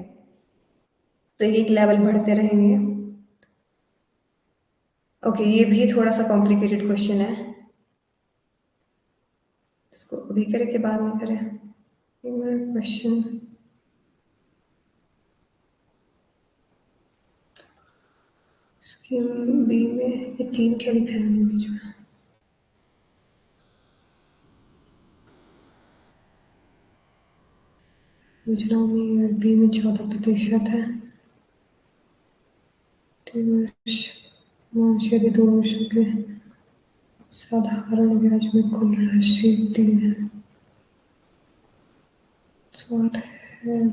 तो एक लेवल बढ़ते रहेंगे। ओके, ये भी थोड़ा सा कॉम्प्लिकेटेड क्वेश्चन है, इसको अभी करें कि बाद में करें। क्वेश्चन स्कीम बी में ये 3 क्या लिखा है मैंने बीच में, योजनाओं में बी में 14% है। 3 वर्ष, 2 वर्षों के साधारण ब्याज में कुल राशि 3 है, 60 है,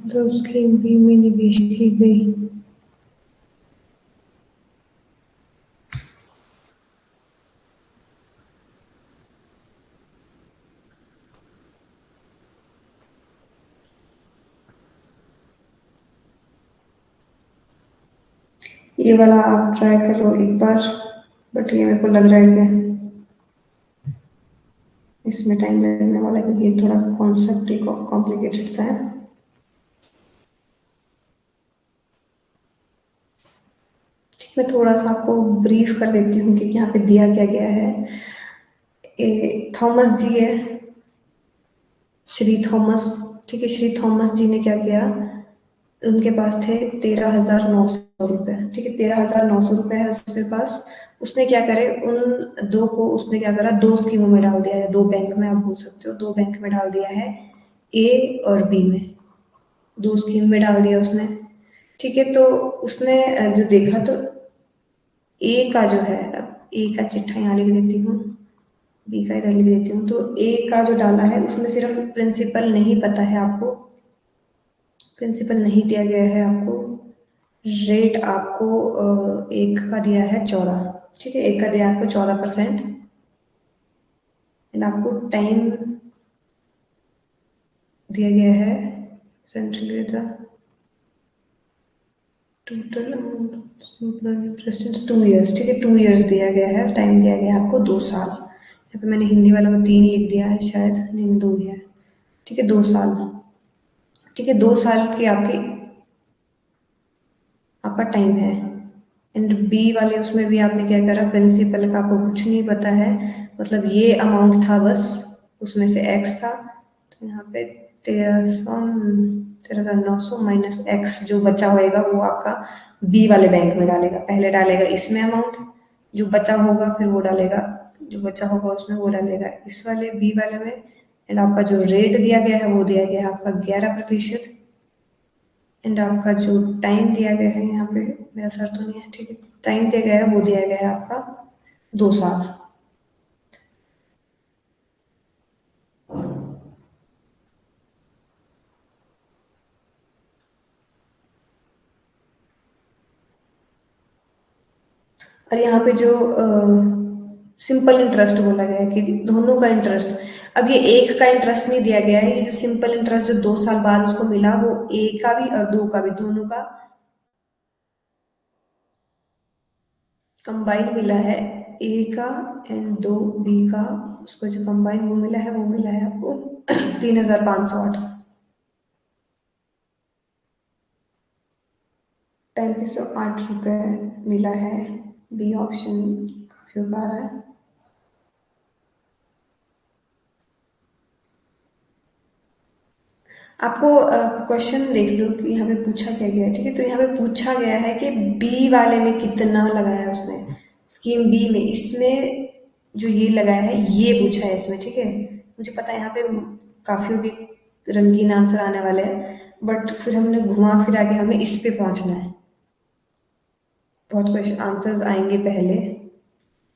तो स्कीम बी में निवेश की गई। ये वाला आप ट्राई करो एक बार, बट ये मेरे को लग रहा है कि इसमें टाइम लगने वाला है क्योंकि ये थोड़ा कॉन्सेप्ट ही कॉम्प्लिकेटेड सा है। ठीक, मैं थोड़ा सा आपको ब्रीफ कर देती हूँ कि यहाँ पे दिया क्या गया है। थॉमस जी है, श्री थॉमस। ठीक है, श्री थॉमस जी ने क्या किया, उनके पास थे 13,900 रुपए। ठीक है, 13,900 रुपए है उसके पास। उसने क्या करे, उन दो को उसने क्या करा, दो स्कीमों में डाल दिया है, दो बैंक में, आप बोल सकते हो दो बैंक में डाल दिया है, ए और बी में, दो स्कीम में डाल दिया उसने। ठीक है, तो उसने जो देखा तो ए का जो है, अब ए का चिट्ठा यहाँ लिख देती हूँ, बी का इधर लिख देती हूँ। तो ए का जो डाला है उसमें सिर्फ प्रिंसिपल नहीं पता है आपको, प्रिंसिपल नहीं दिया गया है आपको। रेट आपको एक का दिया है 14। ठीक है, एक का दिया है आपको 14%। एंड आपको टाइम दिया गया है, सेंट्रली था टोटल इंटरेस्ट 2 ईयर्स। ठीक है, 2 ईयर्स दिया गया है, टाइम दिया गया है आपको 2 साल। यहाँ पे मैंने हिंदी वाला में 3 लिख दिया है शायद, नहीं 2 ही है। ठीक है, 2 साल। ठीक है, 2 साल की आपकी आपका टाइम है। एंड बी वाले उसमें भी आपने क्या करा, प्रिंसिपल का आपको कुछ नहीं पता है, मतलब ये अमाउंट था बस, उसमें से एक्स था, तो यहाँ पे 13,900 माइनस एक्स जो बचा होएगा वो आपका बी वाले बैंक में डालेगा। पहले डालेगा इसमें अमाउंट, जो बचा होगा फिर वो डालेगा, जो बचा होगा उसमें वो डालेगा इस वाले बी वाले में। एंड आपका जो रेट दिया गया है वो दिया गया है आपका 11%। एंड आपका जो टाइम दिया गया है, यहाँ पे मेरा सर तो नहीं है, ठीक है, टाइम दिया गया है वो दिया गया है आपका 2 साल। और यहाँ पे जो सिंपल इंटरेस्ट बोला गया है कि दोनों का इंटरेस्ट, अब ये एक का इंटरेस्ट नहीं दिया गया है, ये जो सिंपल इंटरेस्ट जो 2 साल बाद उसको मिला वो ए का भी और दो का भी, दोनों का कंबाइन मिला है। ए का एंड दो बी का, उसको जो कंबाइन वो मिला है, वो मिला है आपको 3,508, 3,508 रुपये मिला है। बी ऑप्शन काफी हो पा रहा है। आपको क्वेश्चन देख लो कि यहाँ पे पूछा क्या गया है, ठीक है। तो यहाँ पे पूछा गया है कि बी वाले में कितना लगाया उसने, स्कीम बी में, इसमें जो ये लगाया है ये पूछा है इसमें, ठीक है। मुझे पता है यहाँ पे काफियों के रंगीन आंसर आने वाले हैं, बट फिर हमने घुमा फिरा के हमें इस पे पहुंचना है। बहुत क्वेश्चन आंसर्स आएंगे पहले,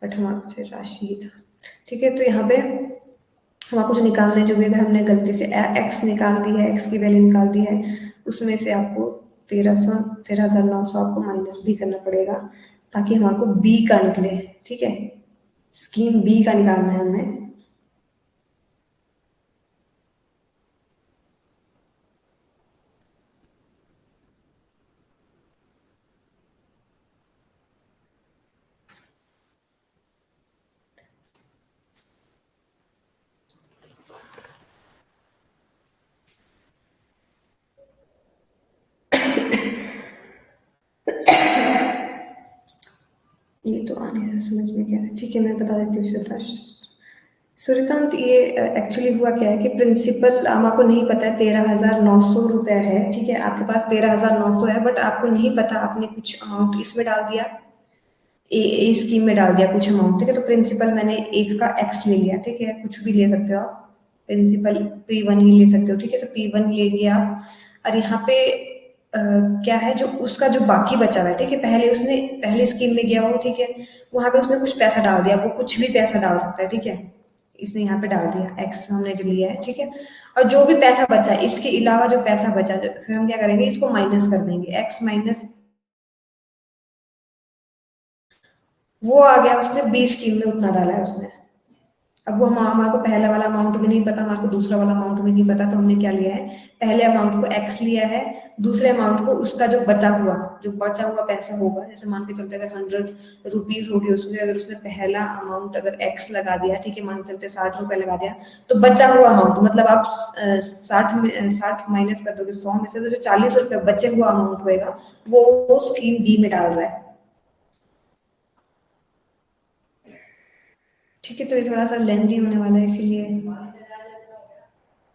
बट हमारे पास राशि ही था, ठीक है। तो यहाँ पे हमारे जो निकालना है, जो भी अगर हमने गलती से एक्स निकाल दी है, एक्स की वैल्यू निकाल दी है, उसमें से आपको 13,900 आपको माइनस भी करना पड़ेगा, ताकि हमारे को बी का निकले, ठीक है। स्कीम बी का निकालना है हमें। ये तो आने रहा समझ में कैसे, ठीक है, मैं बता देती हूँ श्वेता। सूर्यकांत, ये एक्चुअली हुआ क्या है कि प्रिंसिपल आपको नहीं पता है, 13,900 रुपया है, ठीक है। आपके पास 13,900 है, बट आपको नहीं पता, आपने कुछ अमाउंट इसमें डाल दिया, ए स्कीम में डाल दिया कुछ अमाउंट, ठीक है। तो प्रिंसिपल मैंने एक का एक्स ले लिया, ठीक है, कुछ भी ले सकते हो आप, प्रिंसिपल P1 ही ले सकते हो, ठीक है। तो P1 लेंगे आप, और यहाँ पे क्या है, जो उसका जो बाकी बचा हुआ है, ठीक है, पहले उसने पहले स्कीम में गया हो, ठीक है, वहां पे उसने कुछ पैसा डाल दिया, वो कुछ भी पैसा डाल सकता है, ठीक है। इसने यहाँ पे डाल दिया एक्स हमने जो लिया है, ठीक है। और जो भी पैसा बचा है, इसके अलावा जो पैसा बचा, फिर हम क्या करेंगे, इसको माइनस कर देंगे, एक्स माइनस वो आ गया, उसने बी स्कीम में उतना डाला है उसने। अब वो हमारे को पहला वाला अमाउंट भी नहीं पता, हमारे को दूसरा वाला अमाउंट भी नहीं पता, तो हमने क्या लिया है, पहले अमाउंट को एक्स लिया है, दूसरे अमाउंट को उसका जो बचा हुआ पैसा होगा, जैसे मान के चलते अगर 100 रुपीज होगी उसमें, अगर उसने पहला अमाउंट अगर एक्स लगा दिया, ठीक है, मान के चलते 60 रुपए लगा दिया, तो बचा हुआ अमाउंट मतलब आप 60 माइनस कर दोगे 100 में से, तो जो 40 रुपए बचे हुआ अमाउंट होगा वो स्कीम बी में डाल रहा है, ठीक है। तो ये थोड़ा सा लेंथी होने वाला है,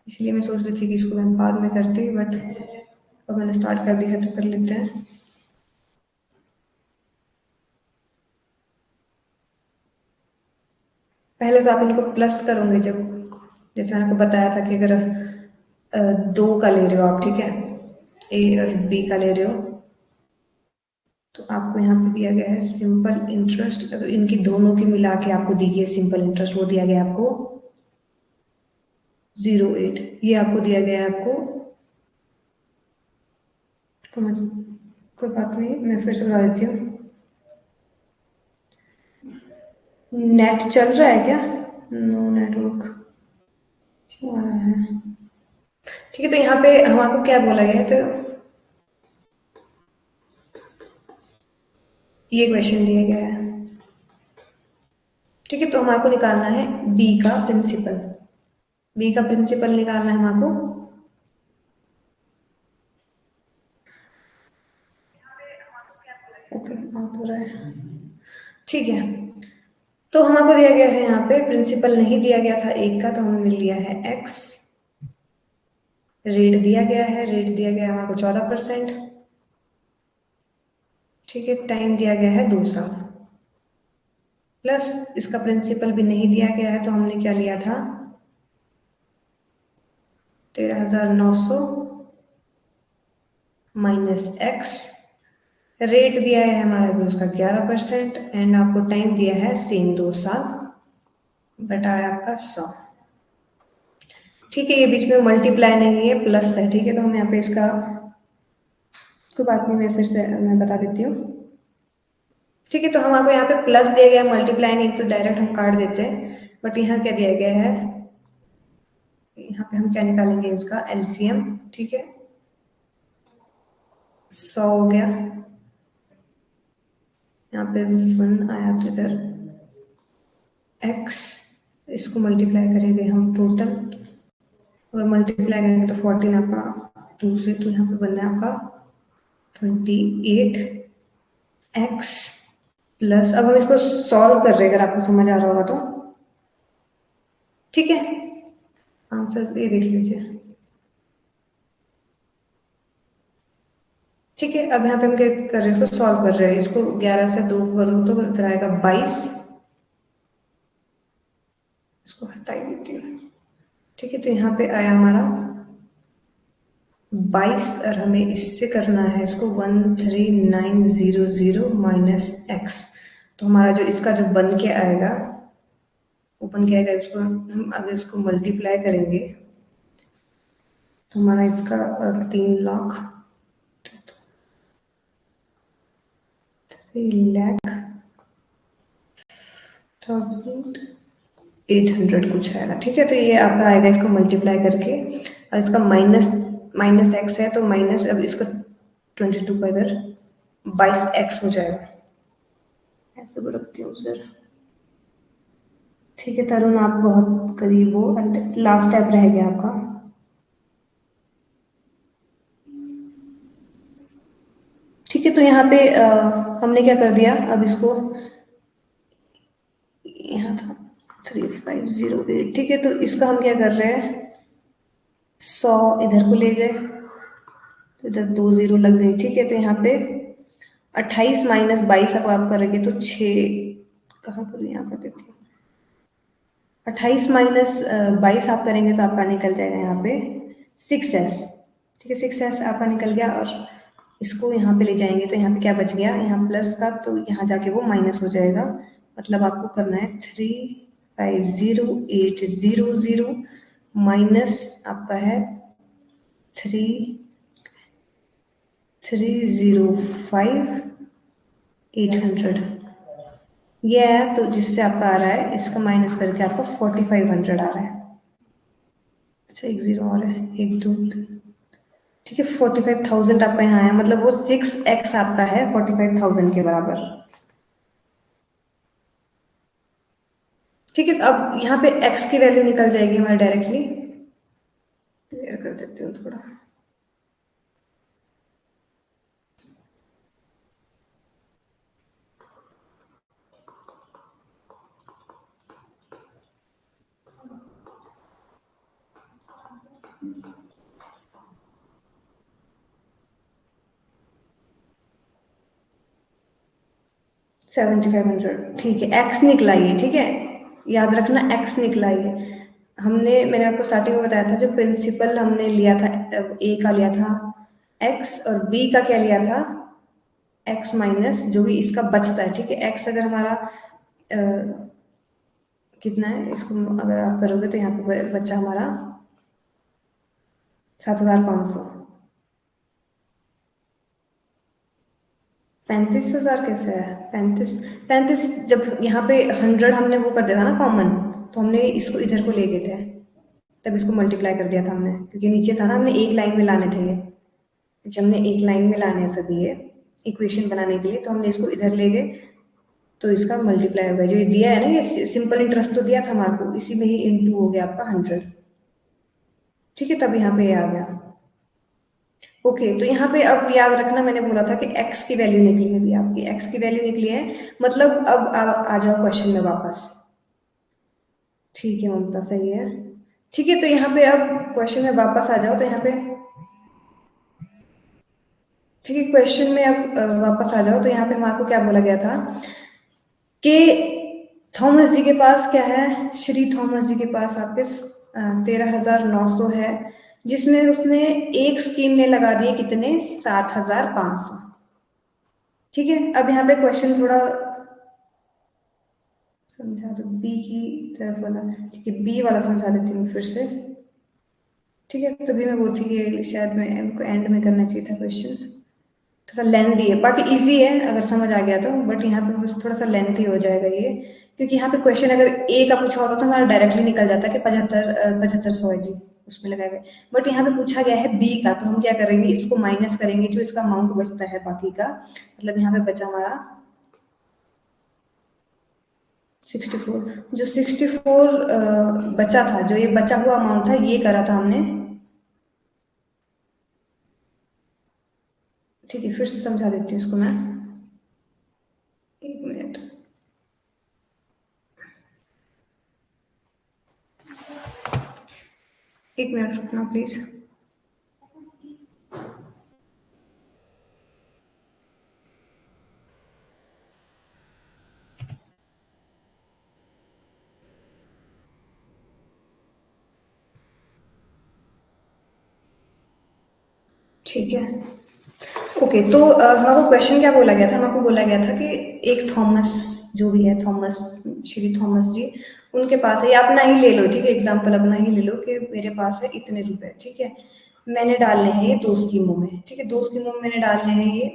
इसीलिए मैं सोच रही थी कि इसको मैं बाद में करती, बट अब मैंने स्टार्ट कर दिया है तो कर लेते हैं। पहले तो आप इनको प्लस करोगे, जब जैसे मैंने आपको बताया था कि अगर दो का ले रहे हो आप, ठीक है, ए और बी का ले रहे हो, तो आपको यहाँ पे दिया गया है सिंपल इंटरेस्ट, अगर इनकी दोनों की मिला के आपको दी गई है सिंपल इंटरेस्ट, वो दिया गया है आपको 0.8, ये आपको दिया गया है आपको, समझ, कोई बात नहीं, मैं फिर से बता देती हूँ। नेट चल रहा है क्या? नो नेटवर्क क्यों आ रहा है? ठीक है, तो यहाँ पे हमको क्या बोला गया है, तो ये क्वेश्चन दिया गया है, ठीक है। तो हमारे को निकालना है बी का प्रिंसिपल, बी का प्रिंसिपल निकालना है हमारे को। ओके, आप हो रहा है, ठीक है। तो हमारे दिया गया है यहाँ पे प्रिंसिपल नहीं दिया गया था एक का, तो हमें मिल गया है एक्स, रेट दिया गया है, रेट दिया गया है हमारे को 14%, ठीक है। टाइम दिया गया है 2 साल, प्लस इसका प्रिंसिपल भी नहीं दिया गया है, तो हमने क्या लिया था, 13,900 माइनस एक्स, रेट दिया है हमारा भी उसका 11%, एंड आपको टाइम दिया है सेम 2 साल, बटा है आपका 100, ठीक है। ये बीच में मल्टीप्लाई नहीं है, प्लस है, ठीक है। तो हम यहाँ पे इसका, कोई बात नहीं, मैं फिर से मैं बता देती हूँ, ठीक है। तो हम आपको यहाँ पे प्लस दिया गया, मल्टीप्लाई नहीं तो डायरेक्ट हम काट देते हैं, बट यहाँ क्या दिया गया है, यहाँ पे हम क्या निकालेंगे, इसका एलसीएम, ठीक है, 100 हो गया, यहाँ पे 1 आया तो इधर एक्स, इसको मल्टीप्लाई करेंगे हम टोटल, और मल्टीप्लाई करेंगे तो 14 आपका 2 से, तो यहाँ पे बनना है आपका 28 एक्स प्लस, अब हम इसको सॉल्व कर रहे हैं, अगर आपको समझ आ रहा होगा तो, ठीक है। आंसर ये देख लीजिए, ठीक है, अब यहाँ पे हम क्या कर रहे हैं, इसको सॉल्व कर रहे हैं। इसको 11 से 2 करूँ तो फिर आएगा 22। इसको हटा ही देती हूँ। ठीक है, तो यहाँ पे आया हमारा 22 और हमें इससे करना है इसको 13900 माइनस एक्स। तो हमारा जो इसका जो बन के आएगा वो बन के आएगा, इसको हम अगर इसको मल्टीप्लाई करेंगे तो हमारा इसका 3,00,000 3,08,000 कुछ आएगा। ठीक है, तो ये आपका आएगा इसको मल्टीप्लाई करके, और इसका माइनस माइनस एक्स है तो माइनस, अब इसको 22 का इधर 22x हो जाएगा। ऐसे को रखती हूँ सर। ठीक है तरुण, आप बहुत करीब हो। लास्ट स्टेप रह गया आपका। ठीक है, तो यहाँ पे हमने क्या कर दिया, अब इसको यहाँ था 3508। ठीक है, तो इसका हम क्या कर रहे हैं, 100 इधर को ले गए, तो इधर 2 0 लग गई। ठीक है, तो यहाँ पे 28 माइनस 22 अब आप करेंगे तो 6, कहाँ करूँ, यहाँ कर देती हूँ। 28 माइनस 22 आप करेंगे तो आपका निकल जाएगा यहाँ पे 6s। ठीक है, 6s आपका निकल गया, और इसको यहाँ पे ले जाएंगे तो यहाँ पे क्या बच गया, यहाँ प्लस का, तो यहाँ जाके वो माइनस हो जाएगा। मतलब आपको करना है 350,800 माइनस आपका है 3,305,800। ये है, तो जिससे आपका आ रहा है, इसका माइनस करके आपका 4,500 आ रहा है। अच्छा, एक जीरो और है, एक दो तीन। ठीक है, 45,000 आपका यहाँ है, मतलब वो 6x आपका है 45,000 के बराबर। ठीक है, अब यहाँ पे x की वैल्यू निकल जाएगी हमारे डायरेक्टली। क्लियर कर देती हूँ थोड़ा। $7,500। ठीक है, x निकला ये। ठीक है, याद रखना x निकला ये। मैंने आपको स्टार्टिंग में बताया था, जो प्रिंसिपल हमने लिया था a का लिया था x, और b का क्या लिया था x माइनस जो भी इसका बचता है। ठीक है, x अगर हमारा कितना है, इसको अगर आप करोगे तो यहाँ पे बच्चा हमारा 7,500। 35,000 कैसे है, 35 जब यहाँ पे 100 हमने वो कर दिया था ना कॉमन, तो हमने इसको इधर को ले गए थे, तब इसको मल्टीप्लाई कर दिया था हमने, क्योंकि नीचे था ना, हमने एक लाइन में लाने थे ये। जब हमने एक लाइन में लाने हैं सभी ये इक्वेशन बनाने के लिए, तो हमने इसको इधर ले गए, तो इसका मल्टीप्लाई होगा। जो ये दिया है ना, ये सिंपल इंटरेस्ट तो दिया था हमारे को, इसी में ही इंटू हो गया आपका 100। ठीक है, तब यहाँ पे ये आ गया। ओके, तो यहाँ पे अब याद रखना, मैंने बोला था कि x की वैल्यू निकली है, अभी आपकी x की वैल्यू निकली है। मतलब अब आ जाओ क्वेश्चन में वापस। ठीक है ममता, सही है। ठीक है, तो यहाँ पे अब क्वेश्चन में वापस आ जाओ, तो यहाँ पे ठीक है, क्वेश्चन में अब वापस आ जाओ, तो यहाँ पे हमारे को क्या बोला गया था कि थॉमस जी के पास क्या है, श्री थॉमस जी के पास आपके 13,900 है, जिसमें उसने एक स्कीम में लगा दिए कितने, 7,500। ठीक है, अब यहाँ पे क्वेश्चन थोड़ा समझा दो, बी की तरफ वाला। ठीक है, बी वाला समझा देती हूँ फिर से। ठीक है, तभी मैं बोलती कि शायद मैं एम को एंड में करना चाहिए था क्वेश्चन। थोड़ा लेंथी है, बाकी इजी है अगर समझ आ गया तो, बट यहाँ पे बस थोड़ा सा लेंथी हो जाएगा ये, क्योंकि यहाँ पे क्वेश्चन अगर ए का पूछा होता तो हमारा डायरेक्टली निकल जाता कि 75 सौ जी उसमें लगाए हुए। बट यहाँ पे पूछा गया है बी का, तो हम क्या करेंगे, इसको माइनस करेंगे, जो इसका अमाउंट बचता है बाकी का, मतलब यहाँ पे बचा हमारा 64। जो 64 बचा था, जो ये बचा हुआ अमाउंट था, ये करा था हमने। ठीक है, फिर से समझा देती हूँ इसको मैं, एक मिनट। एक मिनट रुकना प्लीज। ठीक है। ओके, तो हमको क्वेश्चन क्या बोला गया था? हमको बोला गया था कि एक थॉमस, जो भी है थॉमस, श्री थॉमस जी, उनके पास है, या अपना ही ले लो, ठीक है, एग्जांपल अपना ही ले लो कि मेरे पास है इतने रुपए, ठीक है, मैंने डालने हैं ये दो स्कीमों में, ठीक है, दो स्कीमों में मैंने डालने हैं ये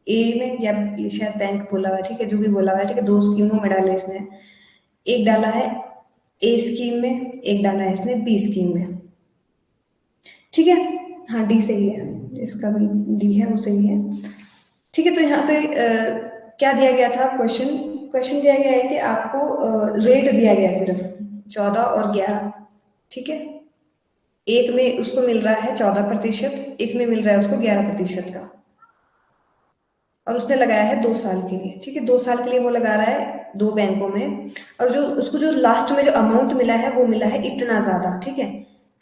ए में, या ये शायद बैंक बोला हुआ है, ठीक है, जो भी बोला हुआ है, ठीक है, दो स्कीमों में डाले इसने, एक डाला है ए स्कीम में, एक डाला है इसने बी स्कीम में, ठीक है, हाँ डी सही है, इसका भी डी है वो सही है, ठीक है। तो यहाँ पे क्या दिया गया था क्वेश्चन? क्वेश्चन दिया गया है कि आपको रेट दिया गया है सिर्फ 14 और 11, ठीक है, एक में उसको मिल रहा है 14%, एक में मिल रहा है उसको 11% का, और उसने लगाया है 2 साल के लिए, ठीक है, 2 साल के लिए वो लगा रहा है दो बैंकों में, और जो उसको जो लास्ट में जो अमाउंट मिला है वो मिला है इतना ज्यादा, ठीक है,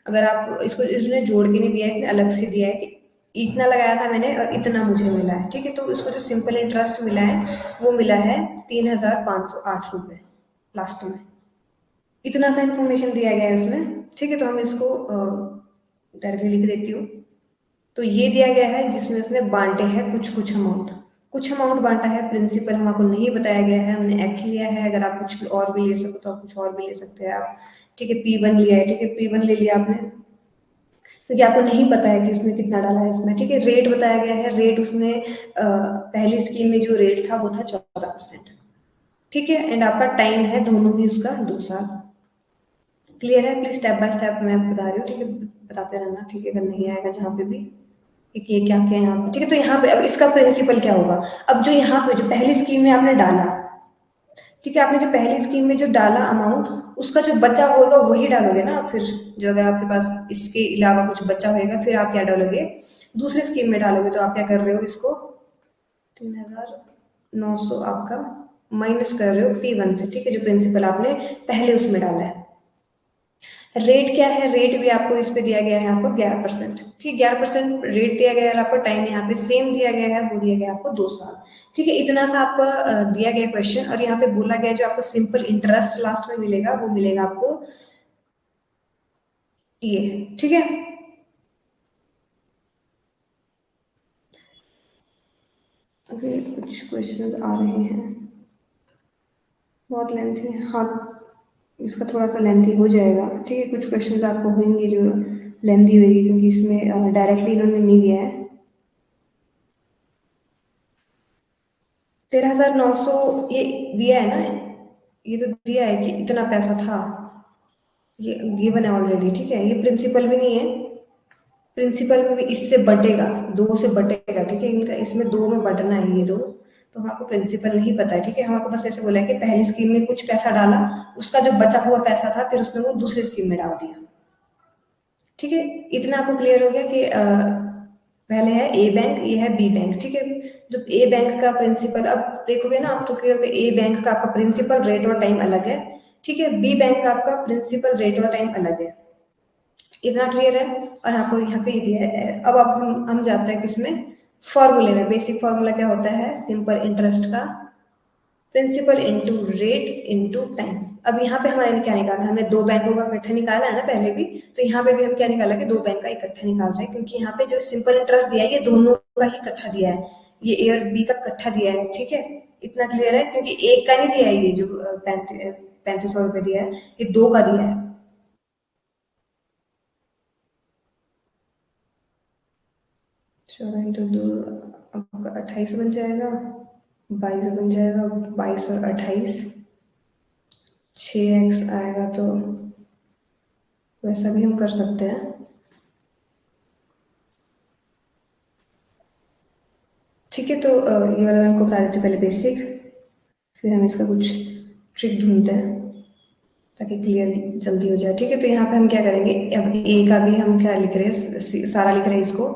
अगर आप इसको, इसने जोड़ के नहीं दिया है, इसने अलग से दिया है कि इतना लगाया था मैंने और इतना मुझे मिला है, ठीक है, तो इसको जो सिंपल इंटरेस्ट मिला है वो मिला है 3,508 रुपए लास्ट में, इतना सा इंफॉर्मेशन दिया गया है उसमें, ठीक है, तो हम इसको डायरेक्टली लिख देती हूँ। तो ये दिया गया है जिसमें उसने बांटे हैं कुछ कुछ अमाउंट, कुछ अमाउंट बांटा है, प्रिंसिपल हमको नहीं बताया गया है, हमने एक्ट लिया है, अगर आप कुछ और भी ले सको तो आप कुछ और भी ले सकते हैं आप, ठीक है, P1 लिया है, ठीक है, P1 ले लिया आपने, क्योंकि आपको नहीं पता है कि उसने कितना डाला है इसमें, ठीक है, रेट बताया गया है, रेट उसने पहली स्कीम में जो रेट था वो था 14%, ठीक है, एंड आपका टाइम है दोनों ही उसका 2 साल, क्लियर है? प्लीज स्टेप बाय स्टेप मैं बता रही हूँ, ठीक है, बताते रहना, ठीक है, अगर नहीं आएगा जहाँ पे भी, एक ये क्या क्या यहाँ पे, ठीक है, तो यहाँ पे अब इसका प्रिंसिपल क्या होगा? अब जो यहाँ पे जो पहली स्कीम में आपने डाला, ठीक है, आपने जो पहली स्कीम में जो डाला अमाउंट, उसका जो बचा होगा वही डालोगे ना आप, फिर जो अगर आपके पास इसके अलावा कुछ बचा होगा फिर आप क्या डालोगे? दूसरी स्कीम में डालोगे, तो आप क्या कर रहे हो इसको 3,900 आपका माइनस कर रहे हो P1 से, ठीक है, जो प्रिंसिपल आपने पहले उसमें डाला है। रेट क्या है? रेट भी आपको इस पे दिया गया है आपको 11%, ठीक, 11% रेट दिया गया है, आपको टाइम यहाँ पे सेम दिया गया है, वो दिया गया है आपको 2 साल, ठीक है, इतना सा आपका दिया गया क्वेश्चन, और यहाँ पे बोला गया जो आपको सिंपल इंटरेस्ट लास्ट में मिलेगा वो मिलेगा आपको ये, ठीक है। अभी कुछ क्वेश्चन आ रहे हैं, बहुत लेंथी, हाँ, इसका थोड़ा सा लेंथी हो जाएगा, ठीक है, कुछ क्वेश्चन आपको होंगे जो लेंथी होगी, क्योंकि इसमें डायरेक्टली इन्होंने नहीं दिया है। 13,900 ये दिया है ना, ये तो दिया है कि इतना पैसा था, ये गिवन है ऑलरेडी, ठीक है, ये प्रिंसिपल भी नहीं है, प्रिंसिपल में भी इससे बटेगा, दो से बटेगा, ठीक है, इनका इसमें दो में बटना है ये दो, तो हमको प्रिंसिपल नहीं पता है, ठीक है, हमको बस ऐसे बोला है कि पहली स्कीम में कुछ पैसा डाला, उसका जो बचा हुआ पैसा था फिर उसमें वो दूसरी स्कीम में डाल दिया, ठीक है, इतना आपको क्लियर हो गया कि पहले है ए बैंक, ये है बी बैंक, ठीक है, जब ए बैंक का प्रिंसिपल, अब देखोगे ना आप तो क्या होता है, ए बैंक का आपका प्रिंसिपल रेट और टाइम अलग है, ठीक है, बी बैंक का आपका प्रिंसिपल रेट और टाइम अलग है, इतना क्लियर है, और आपको यहाँ पे ये दिया है। अब हम जाते हैं किसमें, फॉर्मूले में। बेसिक फॉर्मूला क्या होता है सिंपल इंटरेस्ट का, principal into rate into time. अब यहाँ पे हमारे क्या निकालना है, हमने दो बैंकों का इकट्ठा निकाला है ना पहले भी, तो यहाँ पे भी हम क्या निकाला कि दो बैंक का इकट्ठा निकाल रहे हैं, क्योंकि यहाँ पे जो सिंपल इंटरेस्ट दिया है ये दोनों का ही इकट्ठा दिया है, ये ए और बी का इकट्ठा दिया है, ठीक है, इतना क्लियर है, क्योंकि एक का नहीं दिया है, ये जो 3500 रुपये दिया है, ये दो का दिया है। 14 into 2 आपका 28 बन जाएगा, 22 बन जाएगा, 22 और 28, 6x आएगा, तो वैसा भी हम कर सकते हैं, ठीक है, तो ये वाला मैं आपको बता देती हूँ पहले बेसिक, फिर हम इसका कुछ ट्रिक ढूंढते हैं ताकि क्लियर जल्दी हो जाए, ठीक है, तो यहाँ पे हम क्या करेंगे, अब ए का भी हम क्या लिख रहे हैं, सारा लिख रहे हैं इसको,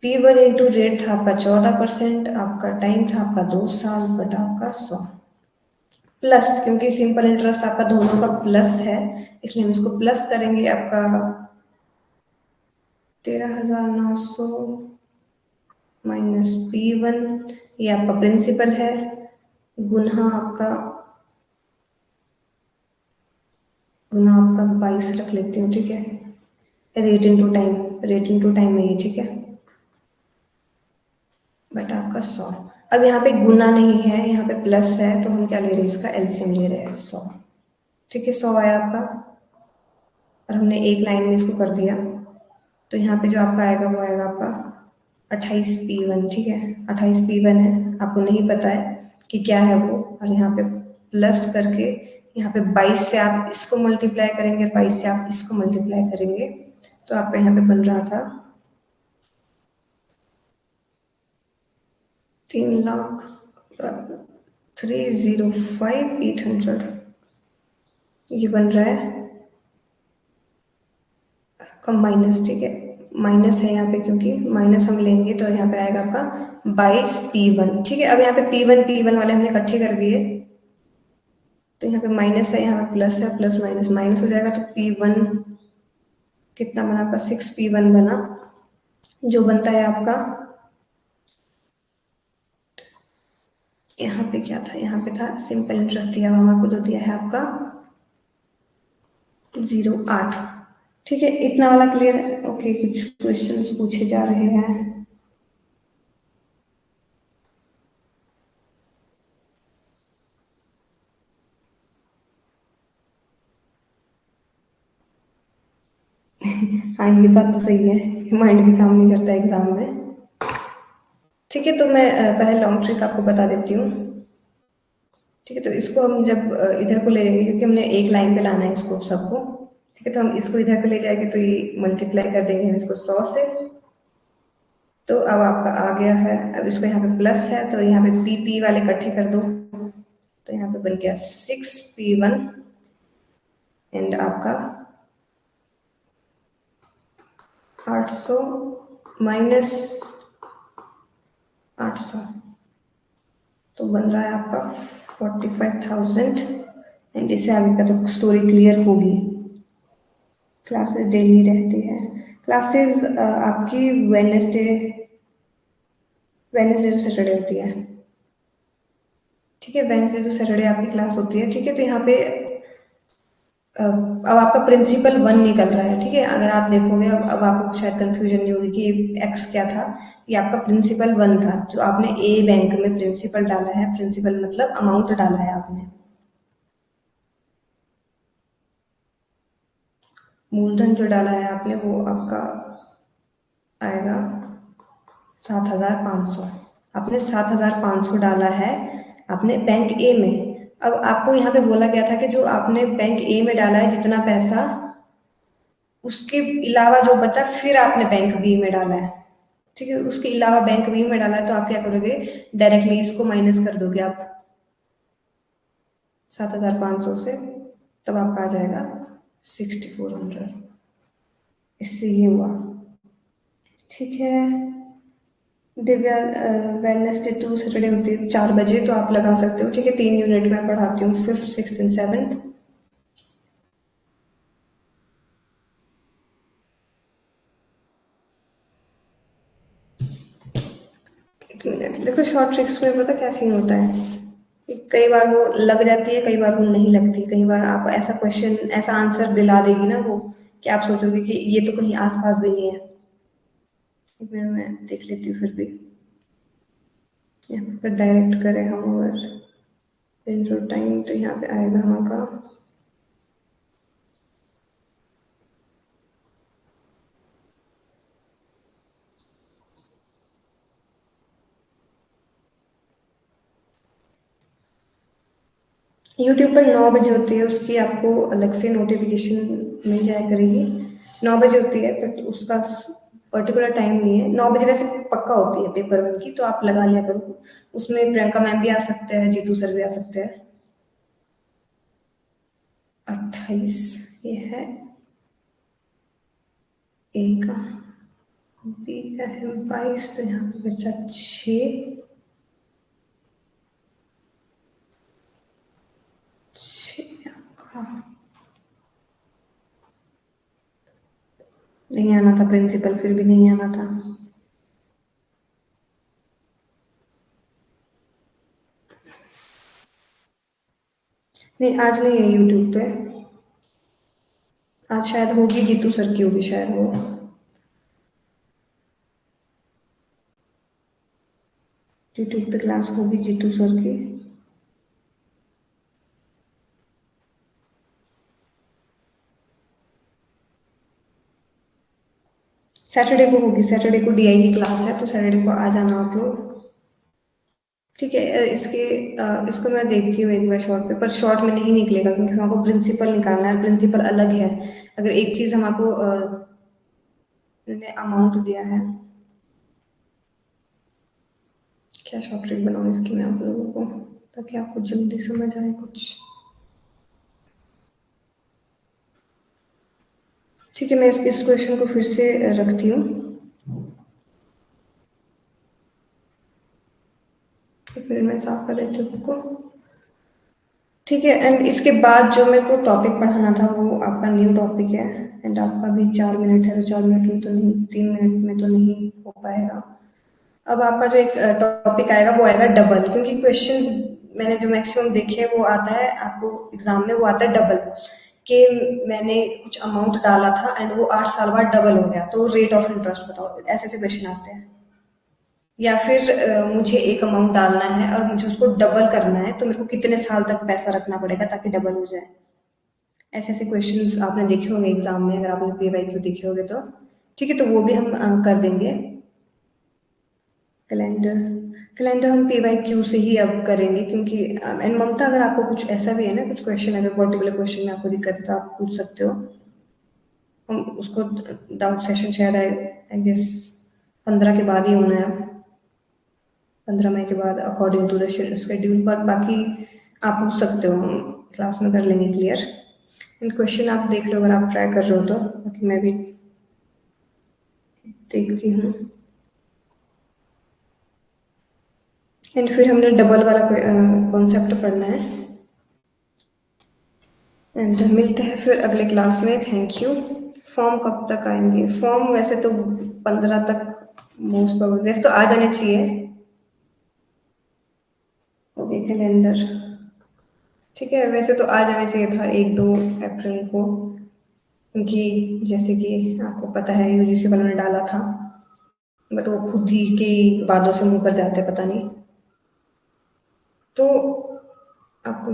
P1 इंटू रेट था आपका 14%, आपका टाइम था आपका 2 साल, बटा आपका 100, प्लस, क्योंकि सिंपल इंटरेस्ट आपका दोनों का प्लस है, इसलिए हम इसको प्लस करेंगे, आपका 13,900 माइनस P1, ये आपका प्रिंसिपल है, गुना आपका, गुना आपका 22 रख लेती हूँ, ठीक है, रेट इनटू टाइम है ये, ठीक है, बट आपका 100। अब यहाँ पे गुना नहीं है, यहाँ पे प्लस है, तो हम क्या ले रहे हैं, इसका एलसीएम ले रहे हैं 100, ठीक है, 100 आया आपका, और हमने एक लाइन में इसको कर दिया, तो यहाँ पे जो आपका आएगा वो आएगा आपका 28P1, ठीक है, 28P1 है, आपको नहीं पता है कि क्या है वो, और यहाँ पे प्लस करके यहाँ पे 22 से आप इसको मल्टीप्लाई करेंगे, 22 से आप इसको मल्टीप्लाई करेंगे, तो आपका यहाँ पे बन रहा था 3,305,800, ये बन रहा है कम माइनस, ठीक है, माइनस है यहाँ पे, क्योंकि माइनस हम लेंगे तो यहाँ पे आएगा आपका 22P1, ठीक है। अब यहाँ पे P1 वाले हमने इकट्ठे कर दिए, तो यहाँ पे माइनस है, यहाँ पे प्लस है, प्लस माइनस माइनस हो जाएगा, तो P1 कितना बना आपका, 6P1 बना, जो बनता है आपका, यहाँ पे क्या था, यहाँ पे था सिंपल इंटरेस्ट दिया हुआ आपको, जो दिया है आपका 0.8, ठीक है, इतना वाला क्लियर है। ओके, कुछ क्वेश्चंस पूछे जा रहे हैं। हाँ, ये बात तो सही है, माइंड भी काम नहीं करता एग्जाम में, ठीक है, तो मैं पहले लॉन्ग ट्रिक आपको बता देती हूँ, ठीक है, तो इसको हम जब इधर को ले लेंगे, क्योंकि हमने एक लाइन पे लाना है इसको सबको, ठीक है, तो हम इसको इधर पे ले जाएंगे, तो ये मल्टीप्लाई कर देंगे हम इसको 100 से, तो अब आपका आ गया है, अब इसको यहाँ पे प्लस है, तो यहाँ पे पी वाले इकट्ठे कर दो, तो यहाँ पे बन गया 6P1, एंड आपका 800 माइनस 800, तो बन रहा है आपका 45,000, एंड इससे आगे का तो स्टोरी क्लियर होगी। क्लासेस डेली रहती है, क्लासेस आपकी वेडनेसडे वेडनेसडे टू सैटरडे होती है, ठीक है, वेडनेसडे टू सैटरडे आपकी क्लास होती है, ठीक है, तो यहाँ पे अब आपका प्रिंसिपल 1 निकल रहा है, ठीक है, अगर आप देखोगे अब आपको शायद कंफ्यूजन नहीं होगी कि एक्स क्या था, ये आपका प्रिंसिपल 1 था, जो आपने ए बैंक में प्रिंसिपल डाला है, प्रिंसिपल मतलब अमाउंट डाला है आपने, मूलधन जो डाला है आपने वो आपका आएगा 7,500, आपने 7,500 डाला है आपने बैंक ए में। अब आपको यहाँ पे बोला गया था कि जो आपने बैंक ए में डाला है जितना पैसा, उसके अलावा जो बचा फिर आपने बैंक बी में डाला है, ठीक है, उसके अलावा बैंक बी में डाला है, तो आप क्या करोगे, डायरेक्टली इसको माइनस कर दोगे आप 7,500 से, तब आपका आ जाएगा 6,400, इससे ये हुआ, ठीक है। दिव्या, वेडनेसडे टू सैटरडे होती है 4 बजे, तो आप लगा सकते हो, ठीक है, 3 यूनिट में पढ़ाती हूँ, 5th 6th एंड 7th। एक मिनट, देखो शॉर्ट ट्रिक्स में पता क्या सीन होता है, कई बार वो लग जाती है, कई बार वो नहीं लगती, कई बार आपको ऐसा क्वेश्चन ऐसा आंसर दिला देगी ना वो, कि आप सोचोगे कि ये तो कहीं आसपास भी नहीं है। एक मिनट में देख लेती हूँ फिर भी, यहाँ पर डायरेक्ट करें हम अगर इंट्रो टाइम, तो यहाँ पे आएगा हमारा, यूट्यूब पर 9 बजे होती है, उसकी आपको अलग से नोटिफिकेशन मिल जाया करेगी, 9 बजे होती है, बट उसका पर्टिकुलर टाइम नहीं है, 9 बजे वैसे पक्का होती है पेपर वन की, तो आप लगा लिया करो, उसमें प्रियंका मैम भी आ सकते हैं, जीतू सर भी आ सकते हैं। 28 ये है, ए का, बी का है 22, तो यहाँ पे बचा 6, आपका नहीं आना था प्रिंसिपल, फिर भी नहीं आना था, नहीं आज नहीं है यूट्यूब पे, आज शायद होगी, जीतू सर की होगी शायद वो। यूट्यूब पे क्लास होगी जीतू सर की। सैटरडे को होगी, सैटरडे को डीआई की क्लास है, तो सैटरडे को आ जाना आप लोग। ठीक है। इसको मैं देखती हूँ एक बार शॉर्ट पे, पर शॉर्ट में नहीं निकलेगा क्योंकि हमको प्रिंसिपल निकालना है, प्रिंसिपल अलग है। अगर एक चीज हमको अमाउंट दिया है, क्या शॉर्ट ट्रिक बनाऊँ इसकी मैं आप लोगों को, ताकि आपको जल्दी समझ आए कुछ। ठीक है, मैं इस क्वेश्चन को फिर से रखती हूँ। एक मिनट में साफ कर देती हूँ बुक को। ठीक है, एंड इसके बाद जो मेरे को टॉपिक पढ़ाना था वो आपका न्यू टॉपिक है। एंड आपका भी 4 मिनट है, तो 4 मिनट में तो नहीं, 3 मिनट में तो नहीं हो पाएगा। अब आपका जो एक टॉपिक आएगा वो आएगा डबल, क्योंकि क्वेश्चंस मैंने जो मैक्सिमम देखे हैं वो आता है आपको एग्जाम में, वो आता है डबल। कि मैंने कुछ अमाउंट डाला था एंड वो 8 साल बाद डबल हो गया, तो रेट ऑफ इंटरेस्ट बताओ, ऐसे ऐसे क्वेश्चन आते हैं। या फिर मुझे एक अमाउंट डालना है और मुझे उसको डबल करना है, तो मेरे को कितने साल तक पैसा रखना पड़ेगा ताकि डबल हो जाए। ऐसे ऐसे क्वेश्चंस आपने देखे होंगे एग्जाम में, अगर आपने पीवाईक्यू देखे होंगे तो। ठीक है, तो वो भी हम कर देंगे। कैलेंडर, कैलेंडर हम पीवाईक्यू से ही अब करेंगे, क्योंकि एंड ममता, अगर आपको कुछ ऐसा भी है ना, कुछ क्वेश्चन, अगर पर्टिकुलर क्वेश्चन में आपको दिक्कत है तो आप पूछ सकते हो। हम उसको डाउट सेशन शायद आई गेस 15 के बाद ही होना है अब, 15 मई के बाद, अकॉर्डिंग टू द शेड्यूल। पर बाकी आप पूछ सकते हो, हम क्लास में कर लेंगे क्लियर। इन क्वेश्चन आप देख लो अगर आप ट्राई कर रहे हो तो, बाकी मैं भी देखती हूँ। एंड फिर हमने डबल वाला कॉन्सेप्ट पढ़ना है। एंड मिलते हैं फिर अगले क्लास में, थैंक यू। फॉर्म कब तक आएंगे? फॉर्म वैसे तो 15 तक मोस्ट प्रोबेबली, वैसे तो आ जाने चाहिए। ओके, कैलेंडर, ठीक है, वैसे तो आ जाने चाहिए था 1-2 अप्रैल को, क्योंकि जैसे कि आपको पता है यूजीसी वालों ने डाला था, बट वो खुद ही के बातों से मुंह कर जाते हैं, पता नहीं। तो आपको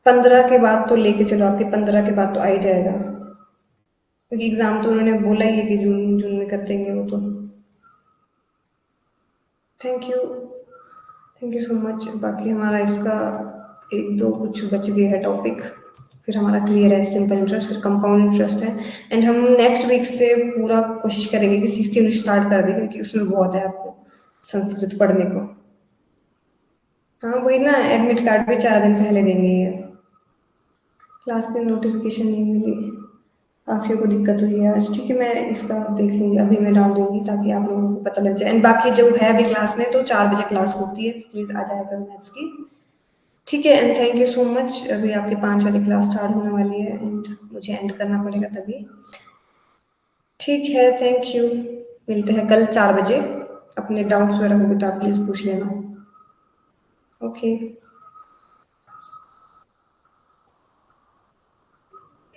15 के बाद तो लेके चलो, आपके 15 के बाद तो आ ही जाएगा, क्योंकि एग्जाम तो उन्होंने बोला ही है कि जून जून में कर देंगे वो तो। Thank you, thank you so much. बाकी हमारा इसका 1-2 कुछ बच गए है टॉपिक, फिर हमारा क्लियर है सिंपल इंटरेस्ट, फिर कंपाउंड इंटरेस्ट है। एंड हम नेक्स्ट वीक से पूरा कोशिश करेंगे कि 6th यूनिट स्टार्ट कर दें, क्योंकि उसमें बहुत है आपको संस्कृत पढ़ने को। हाँ वही ना, एडमिट कार्ड भी 4 दिन पहले देंगे ये। क्लास की नोटिफिकेशन नहीं मिली, काफियों को दिक्कत हुई है आज। ठीक है, मैं इसका देख लूंगी, अभी मैं डाल दूंगी ताकि आप लोगों को पता लग जाए। एंड बाकी जो है अभी क्लास में, तो 4 बजे क्लास होती है, प्लीज आ जाएगा मैथ्स की। ठीक है, and thank you so much. अभी आपकी 5 वाली क्लास स्टार्ट होने वाली है एंड मुझे एंड करना पड़ेगा तभी। ठीक है, थैंक यू। मिलते हैं कल 4 बजे। अपने डाउट्स वगैरह होंगे तो आप प्लीज पूछ लेना। ओके।